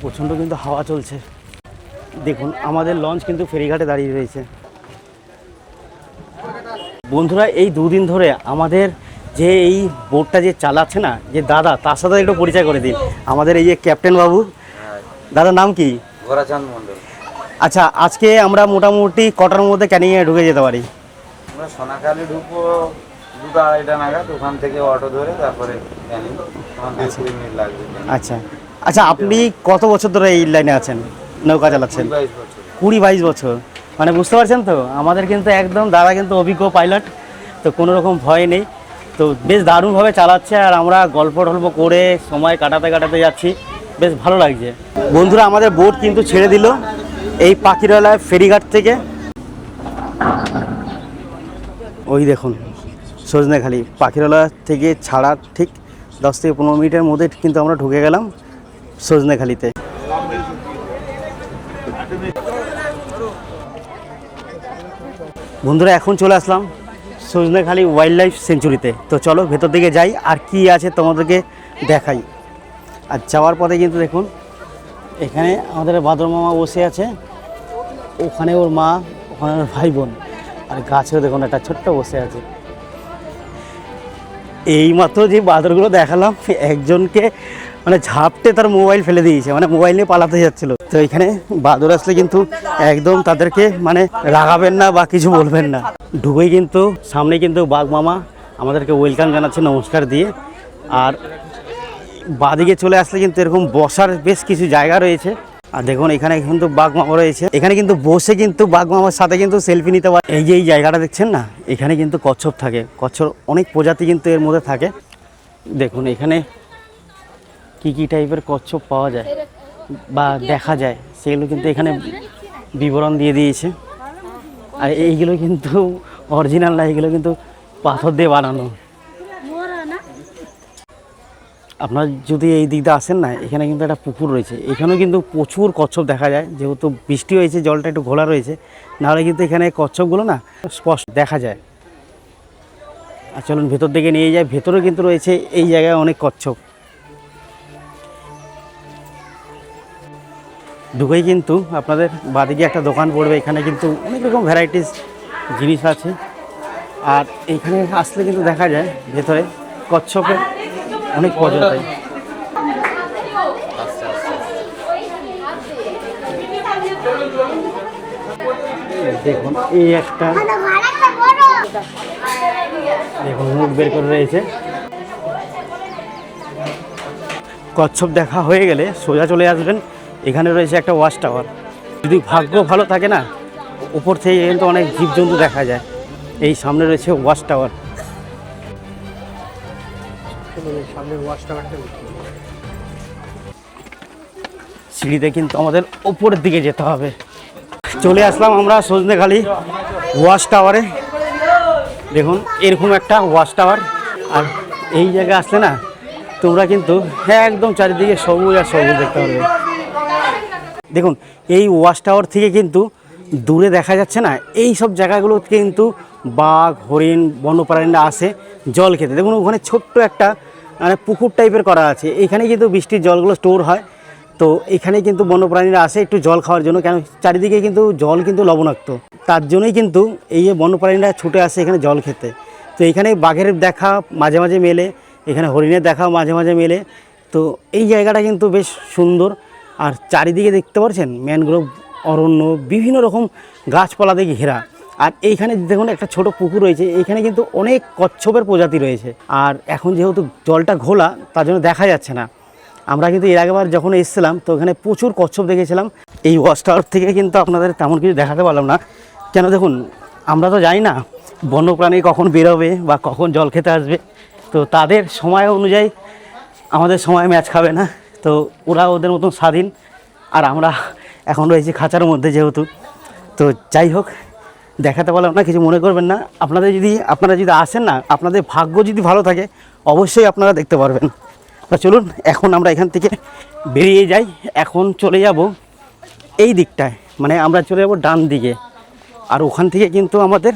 প্রচণ্ড কিন্তু হাওয়া চলছে। দেখুন আমাদের লঞ্চ কিন্তু ফেরিঘাটে দাঁড়িয়ে রয়েছে। বন্ধুরা এই দুদিন ধরে আমাদের যে এই বোটটা যে চালাচ্ছে না, যে দাদা, তার সাথে একটু পরিচয় করে দিন। আমাদের এই যে ক্যাপ্টেন বাবু, দাদার নাম কি? গোরাচাঁদ মন্ডল। আচ্ছা, আজকে আমরা মোটামুটি কটার মধ্যে ক্যানিংয়ে ঢুকে যেতে পারি? আমরা সোনাখালি ঢুকবো 2টা-2:30 নাগাদ, ওখান থেকে অটো ধরে তারপরে ক্যানিং, আমাদের 20 মিনিট লাগবে। আচ্ছা আচ্ছা, আপনি কত বছর ধরে এই লাইনে আছেন, নৌকা চালাচ্ছেন? 22 বছর। 20-22 বছর, মানে বুঝতে পারছেন তো, আমাদের কিন্তু একদম দাদা কিন্তু অভিজ্ঞ পাইলট, তো কোনো রকম ভয় নেই। তো বেশ দারুণভাবে চালাচ্ছে, আর আমরা গল্প টল্প করে সময় কাটাতে কাটাতে যাচ্ছি, বেশ ভালো লাগছে। বন্ধুরা আমাদের বোট কিন্তু ছেড়ে দিল এই পাখিরালয় ফেরিঘাট থেকে। ওই দেখুন সজনেখালি পাখিরালয় থেকে ছাড়া ঠিক 10 থেকে 15 মিনিটের মধ্যে কিন্তু আমরা ঢুকে গেলাম সজনেখালিতে। বন্ধুরা এখন চলে আসলাম সজনেখালি ওয়াইল্ড লাইফ সেঞ্চুরিতে। তো চলো ভেতর দিকে যাই, আর কি আছে তোমাদেরকে দেখাই। আর যাওয়ার পথে কিন্তু দেখুন এখানে আমাদের বাদর মামা বসে আছে, ওখানে ওর মা, ওখানে ওর ভাই বোন, আর গাছেও দেখুন একটা ছোট্ট বসে আছে। এইমাত্র যে বাদরগুলো দেখালাম, একজনকে মানে ঝাপটে তার মোবাইল ফেলে দিয়েছে, মানে মোবাইল নিয়ে পালাতে যাচ্ছিল। তো এখানে বাদর আসলে কিন্তু একদম তাদেরকে মানে রাগাবেন না বা কিছু বলবেন না। ঢুকেই কিন্তু সামনে কিন্তু বাঘ মামা আমাদেরকে ওয়েলকাম জানাচ্ছে নমস্কার দিয়ে। আর বাদিকে চলে আসলে কিন্তু এরকম বসার বেশ কিছু জায়গা রয়েছে, আর দেখুন এখানে কিন্তু বাঘ মামা রয়েছে, এখানে কিন্তু বসে কিন্তু বাঘ মামার সাথে কিন্তু সেলফি নিতে পারে। এই যে এই জায়গাটা দেখছেন না, এখানে কিন্তু কচ্ছপ থাকে, কচ্ছপ অনেক প্রজাতি কিন্তু এর মধ্যে থাকে। দেখুন এখানে কি কি টাইপের কচ্ছপ পাওয়া যায় বা দেখা যায় সেগুলো কিন্তু এখানে বিবরণ দিয়ে দিয়েছে। আর এইগুলো কিন্তু অরিজিনাল না, এগুলো কিন্তু পাথর দিয়ে বানানো। আপনার যদি এই দিকটা আসেন না, এখানে কিন্তু একটা পুকুর রয়েছে, এখানেও কিন্তু প্রচুর কচ্ছপ দেখা যায়। যেহেতু বৃষ্টি হয়েছে, জলটা একটু ঘোলা রয়েছে, নাহলে কিন্তু এখানে কচ্ছপগুলো না স্পষ্ট দেখা যায়। আর চলুন ভেতর দিকে নিয়ে যায়, ভেতরেও কিন্তু রয়েছে এই জায়গায় অনেক কচ্ছপ। ঢুকেই কিন্তু আপনাদের বাদিকে একটা দোকান পড়বে, এখানে কিন্তু অনেক রকম ভ্যারাইটিস জিনিস আছে। আর এইখানে আসলে কিন্তু দেখা যায় ভেতরে কচ্ছপের অনেক প্রজাতি। দেখুন এই একটা, দেখুন মুখ বের করে রয়েছে। কচ্ছপ দেখা হয়ে গেলে সোজা চলে আসবেন, এখানে রয়েছে একটা ওয়াচ টাওয়ার। যদি ভাগ্য ভালো থাকে না, উপর থেকে কিন্তু অনেক জীবজন্তু দেখা যায়। এই সামনে রয়েছে ওয়াচ টাওয়ার। সিঁড়িতে কিন্তু আমাদের উপরের দিকে যেতে হবে। চলে আসলাম আমরা সজনেখালি ওয়াচ টাওয়ারে। দেখুন এরকম একটা ওয়াচ টাওয়ার। আর এই জায়গায় আসলে না তোমরা কিন্তু একদম চারিদিকে সবুজ আর সবুজ দেখতে পারবে। দেখুন এই ওয়াচ টাওয়ার থেকে কিন্তু দূরে দেখা যাচ্ছে না, এই সব জায়গাগুলো কিন্তু বাঘ, হরিণ, বন্যপ্রাণীরা আসে জল খেতে। দেখুন ওখানে ছোট্ট একটা মানে পুকুর টাইপের করা আছে, এখানে কিন্তু বৃষ্টির জলগুলো স্টোর হয়। তো এখানে কিন্তু বন্যপ্রাণীরা আসে একটু জল খাওয়ার জন্য, কেন চারিদিকে কিন্তু জল কিন্তু লবণাক্ত, তার জন্যই কিন্তু এই যে বন্যপ্রাণীরা ছুটে আসে এখানে জল খেতে। তো এখানে বাঘের দেখা মাঝে মাঝে মেলে, এখানে হরিণের দেখা মাঝে মাঝে মেলে। তো এই জায়গাটা কিন্তু বেশ সুন্দর। আর চারিদিকে দেখতে পাচ্ছেন ম্যানগ্রোভ অরণ্য, বিভিন্ন রকম গাছপালা দিয়ে ঘেরা। আর এইখানে দেখুন একটা ছোট পুকুর রয়েছে, এইখানে কিন্তু অনেক কচ্ছপের প্রজাতি রয়েছে। আর এখন যেহেতু জলটা ঘোলা, তার জন্য দেখা যাচ্ছে না। আমরা কিন্তু এর আগেবার যখন এসেছিলাম তো এখানে প্রচুর কচ্ছপ দেখেছিলাম। এই ওয়াচ টাওয়ার থেকে কিন্তু আপনাদের তেমন কিছু দেখাতে পারলাম না, কেন দেখুন আমরা তো জানি না বন্যপ্রাণী কখন বেরোবে বা কখন জল খেতে আসবে। তো তাদের সময় অনুযায়ী আমাদের সময় ম্যাচ খাবে না, তো ওরা ওদের মতন স্বাধীন। আর আমরা এখন রয়েছি খাঁচার মধ্যে যেহেতু। তো যাই হোক, দেখাতে পারলাম না, কিছু মনে করবেন না। আপনারা যদি আসেন না, আপনাদের ভাগ্য যদি ভালো থাকে অবশ্যই আপনারা দেখতে পারবেন। তো চলুন এখন আমরা এখান থেকে বেরিয়ে যাই। এখন চলে যাব এই দিকটায়, মানে আমরা চলে যাব ডান দিকে। আর ওখান থেকে কিন্তু আমাদের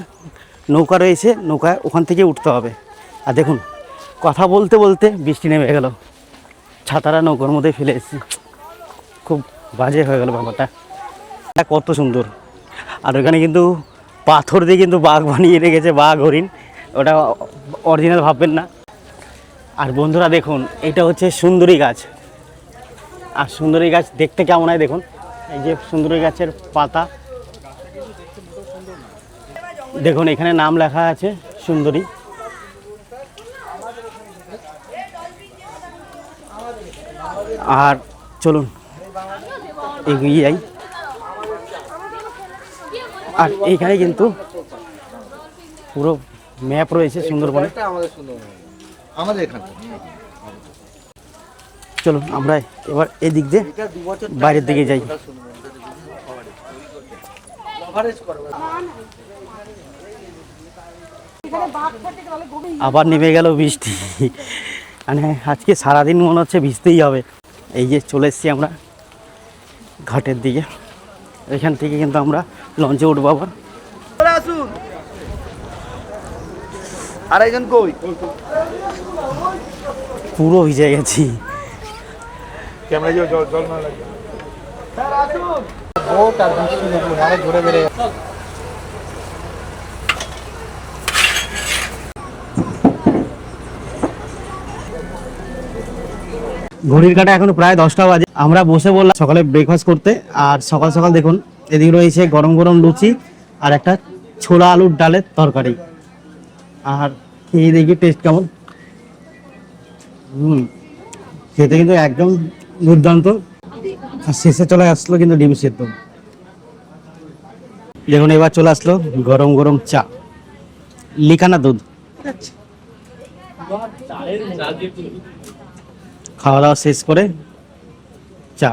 নৌকা রয়েছে, নৌকায় ওখান থেকে উঠতে হবে। আর দেখুন কথা বলতে বলতে বৃষ্টি নেমে গেল, ছাতারা নৌকার মধ্যে ফেলে এসেছি, খুব বাজে হয়ে গেল ব্যাপারটা। কত সুন্দর। আর ওখানে কিন্তু পাথর দিয়ে কিন্তু বাঘ বানিয়ে রেখেছে, বাঘ, হরিণ, ওটা অরিজিনাল ভাববেন না। আর বন্ধুরা দেখুন এটা হচ্ছে সুন্দরী গাছ। আর সুন্দরী গাছ দেখতে কেমন হয় দেখুন, এই যে সুন্দরী গাছের পাতা দেখুন, এখানে নাম লেখা আছে সুন্দরী। আর চলুন এগিয়ে যাই। আর এইখানে কিন্তু পুরো ম্যাপ রয়েছে সুন্দরবনে। আমাদের এখানে চলুন আমরা এবার এদিক দিয়ে বাইরের দিকে যাই। আবার নেমে গেল বৃষ্টি, মানে আজকে সারাদিন মনে হচ্ছে ভিজতেই হবে। এই যে চলে এসেছি আমরা ঘাটের দিকে, এখান থেকে কিন্তু আমরা লঞ্চে উঠবো আবার। আসুন আরেকজন কই, পুরো ভিজে গেছি। ঘড়ির কাঁটা এখন প্রায় 10টা বাজে। আমরা বসে বললাম সকালে ব্রেকফাস্ট করতে। আর সকাল সকাল দেখুন এদিকে রয়েছে গরম গরম লুচি আর একটা ছোলা আলুর ডালের তরকারি। আর এই দেখি টেস্ট কেমন। খেতে কিন্তু একদম দুর্দান্ত। আর শেষে চলে আসলো কিন্তু ডিম সেদ্ধ। দেখুন এবার চলে আসলো গরম গরম চা, লিকানা দুধ। খাওয়া দাওয়া শেষ করে চা।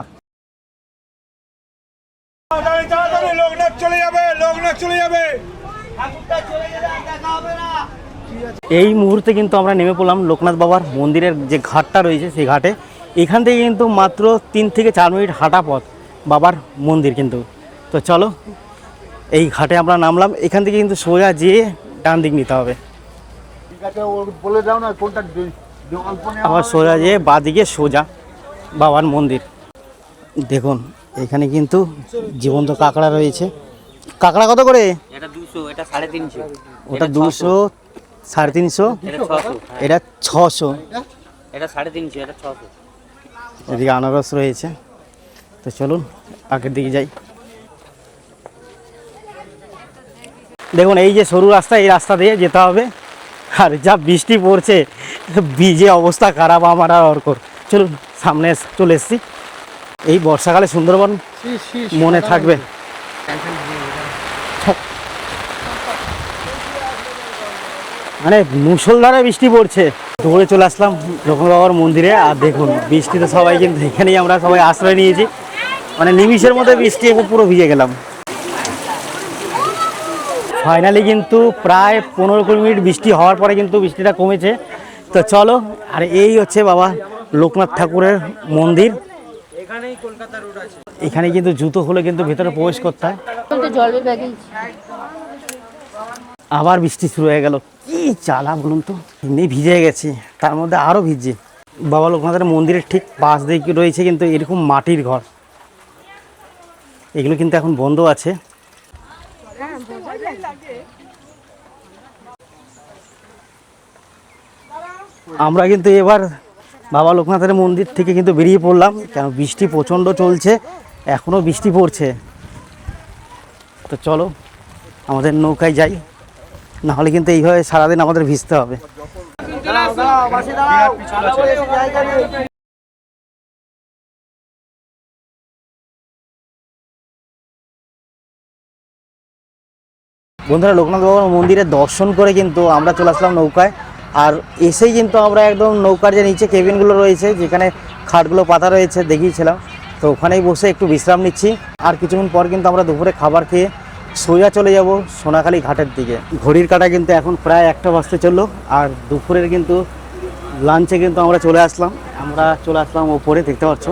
এই মুহূর্তে কিন্তু আমরা নেমে পড়লাম লোকনাথ বাবার মন্দিরের যে ঘাটটা রয়েছে সেই ঘাটে। এখান থেকে কিন্তু মাত্র 3 থেকে 4 মিনিট হাঁটা পথ বাবার মন্দির কিন্তু। তো চলো এই ঘাটে আমরা নামলাম, এখান থেকে কিন্তু সোজা যেয়ে ডান দিক নিতে হবে, বলে দাও না কোনটা আবার সোজা যেয়ে বাঁ দিকে সোজা বাবার মন্দির। দেখুন এখানে কিন্তু জীবন্ত কাঁকড়া রয়েছে। কাঁকড়া কত করে? এটা 200, এটা 350, ওটা 200, 350, এটা 600, এটা 600। এটা 350, এটা 600। এদিকে আনারস রয়েছে। তো চলুন আগের দিকে যাই। দেখুন এই যে সরু রাস্তা, এই রাস্তা দিয়ে যেতে হবে। আর যা বৃষ্টি পড়ছে, ভিজে অবস্থা খারাপ আমার আর অর্কর। চলুন সামনে চলে এসেছি। এই বর্ষাকালে সুন্দরবন মনে থাকবে। মানে মুষলধারে বৃষ্টি পড়ছে। দৌড়ে চলে আসলাম লোকনাথ বাবার মন্দিরে। আর দেখুন বৃষ্টিতে সবাই কিন্তু এখানেই আমরা সবাই আশ্রয় নিয়েছি। মানে নিমিষের মধ্যে বৃষ্টি এসে পুরো ভিজে গেলাম। ফাইনালি কিন্তু প্রায় 15-20 মিনিট বৃষ্টি হওয়ার পরে কিন্তু বৃষ্টিটা কমেছে। তো চলো, আর এই হচ্ছে বাবা লোকনাথ ঠাকুরের মন্দির। এখানে কিন্তু জুতো খুলে কিন্তু ভেতরে প্রবেশ করতে হয়। আবার বৃষ্টি শুরু হয়ে গেল, কি জ্বালা বলুন তো। এমনি ভিজে গেছি, তার মধ্যে আরও ভিজে। বাবা লোকনাথের মন্দিরের ঠিক পাশ দিকে রয়েছে কিন্তু এরকম মাটির ঘর। এগুলো কিন্তু এখন বন্ধ আছে। আমরা কিন্তু এবার বাবা লোকনাথের মন্দির থেকে কিন্তু বেরিয়ে পড়লাম, কেন বৃষ্টি প্রচণ্ড চলছে, এখনও বৃষ্টি পড়ছে। তো চলো আমাদের নৌকায় যাই, নাহলে কিন্তু এইভাবে সারাদিন আমাদের ভিজতে হবে। বন্ধুরা লোকনাথ বাবার মন্দিরে দর্শন করে কিন্তু আমরা চলে আসলাম নৌকায়। আর এসেই কিন্তু আমরা একদম নৌকার যে নিচে কেবিনগুলো রয়েছে, যেখানে খাটগুলো পাতা রয়েছে দেখিয়েছিলাম, তো ওখানেই বসে একটু বিশ্রাম নিচ্ছি। আর কিছুক্ষণ পর কিন্তু আমরা দুপুরে খাবার খেয়ে সোজা চলে যাব সোনাখালী ঘাটের দিকে। ঘড়ির কাঁটা কিন্তু এখন প্রায় 1টা বাজতে চললো। আর দুপুরের কিন্তু লাঞ্চে কিন্তু আমরা চলে আসলাম ওপরে, দেখতে পাচ্ছ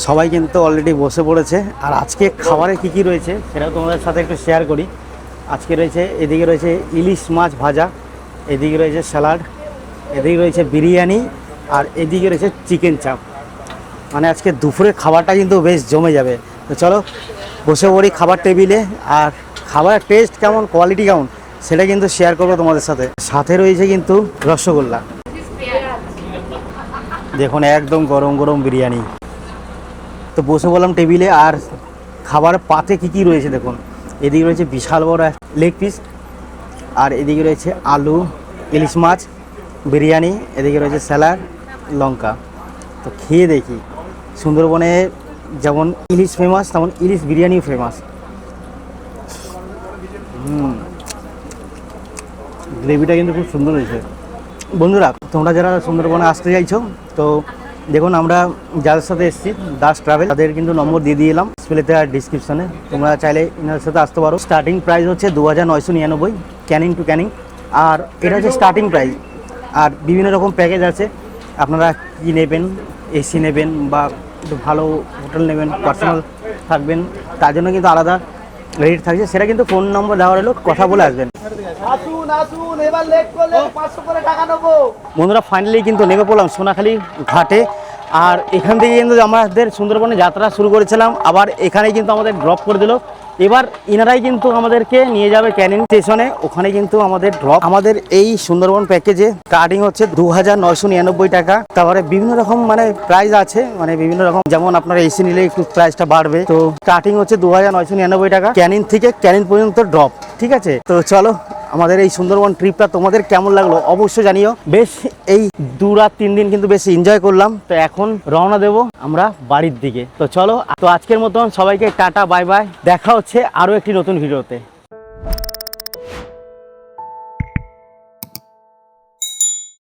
সবাই কিন্তু অলরেডি বসে পড়েছে। আর আজকে খাবারে কি কি রয়েছে সেটাও তোমাদের সাথে একটু শেয়ার করি। আজকে রয়েছে, এদিকে রয়েছে ইলিশ মাছ ভাজা, এদিকে রয়েছে স্যালাড, এদিকে রয়েছে বিরিয়ানি, আর এদিকে রয়েছে চিকেন চাপ। মানে আজকে দুপুরের খাবারটা কিন্তু বেশ জমে যাবে। তো চলো বসে পড়ি খাবার টেবিলে। আর খাবারের টেস্ট কেমন, কোয়ালিটি কেমন, সেটা কিন্তু শেয়ার করবো তোমাদের সাথে। সাথে রয়েছে কিন্তু রসগোল্লা। দেখুন একদম গরম গরম বিরিয়ানি। তো বসে বললাম টেবিলে। আর খাবার পাতে কি কি রয়েছে দেখুন, এদিকে রয়েছে বিশাল বড় লেগ পিস, আর এদিকে রয়েছে আলু, ইলিশ মাছ, বিরিয়ানি, এদিকে রয়েছে স্যালাড, লঙ্কা। তো খেয়ে দেখি, সুন্দরবনে যেমন ইলিশ ফেমাস তেমন ইলিশ বিরিয়ানিও ফেমাস। গ্রেভিটা কিন্তু খুব সুন্দর হয়েছে। বন্ধুরা তোমরা যারা সুন্দরবনে আসতে চাইছো, তো দেখুন আমরা যাদের সাথে এসেছি দাস ট্রাভেল, তাদের কিন্তু নম্বর দিয়ে দিলাম ডিসপ্লেতে আর ডিসক্রিপশনে। তোমরা চাইলে ইনাদের সাথে আসতে পারো। স্টার্টিং প্রাইস হচ্ছে 2999 ক্যানিং টু ক্যানিং। আর এটা হচ্ছে স্টার্টিং প্রাইস। আর বিভিন্ন রকম প্যাকেজ আছে, আপনারা কী নেবেন, এসি নেবেন বা একটু ভালো হোটেল নেবেন, পার্সোনাল থাকবেন, তার জন্য কিন্তু আলাদা রেট থাকছে। সেটা কিন্তু ফোন নম্বর দেওয়া হলো, কথা বলে আসবেন। বন্ধুরা ফাইনালি কিন্তু নেমে পড়লাম সোনাখালী ঘাটে। আর এখান থেকে কিন্তু আমাদের সুন্দরবনে যাত্রা শুরু করেছিলাম, আবার এখানে কিন্তু আমাদের ড্রপ করে দিল। এবার ইনারাই কিন্তু আমাদেরকে নিয়ে যাবে ক্যানিং স্টেশনে, ওখানে কিন্তু আমাদের ড্রপ। আমাদের এই সুন্দরবন প্যাকেজে স্টার্টিং হচ্ছে 2999 টাকা। তারপরে বিভিন্ন রকম মানে প্রাইস আছে, মানে বিভিন্ন রকম, যেমন আপনারা এসি নিলে একটু প্রাইসটা বাড়বে। তো স্টার্টিং হচ্ছে 2999 টাকা ক্যানিং থেকে ক্যানিং পর্যন্ত ড্রপ, ঠিক আছে। তো চলো আমাদের এই সুন্দরবন ট্রিপটা তোমাদের কেমন লাগলো অবশ্যই জানিও। বেশ এই 2 রাত 3 দিন কিন্তু বেশ এনজয় করলাম। তো এখন রওনা দেব আমরা বাড়ির দিকে। তো চলো, তো আজকের মতন সবাইকে টাটা বাই বাই, দেখা হচ্ছে আরও একটি নতুন ভিডিওতে।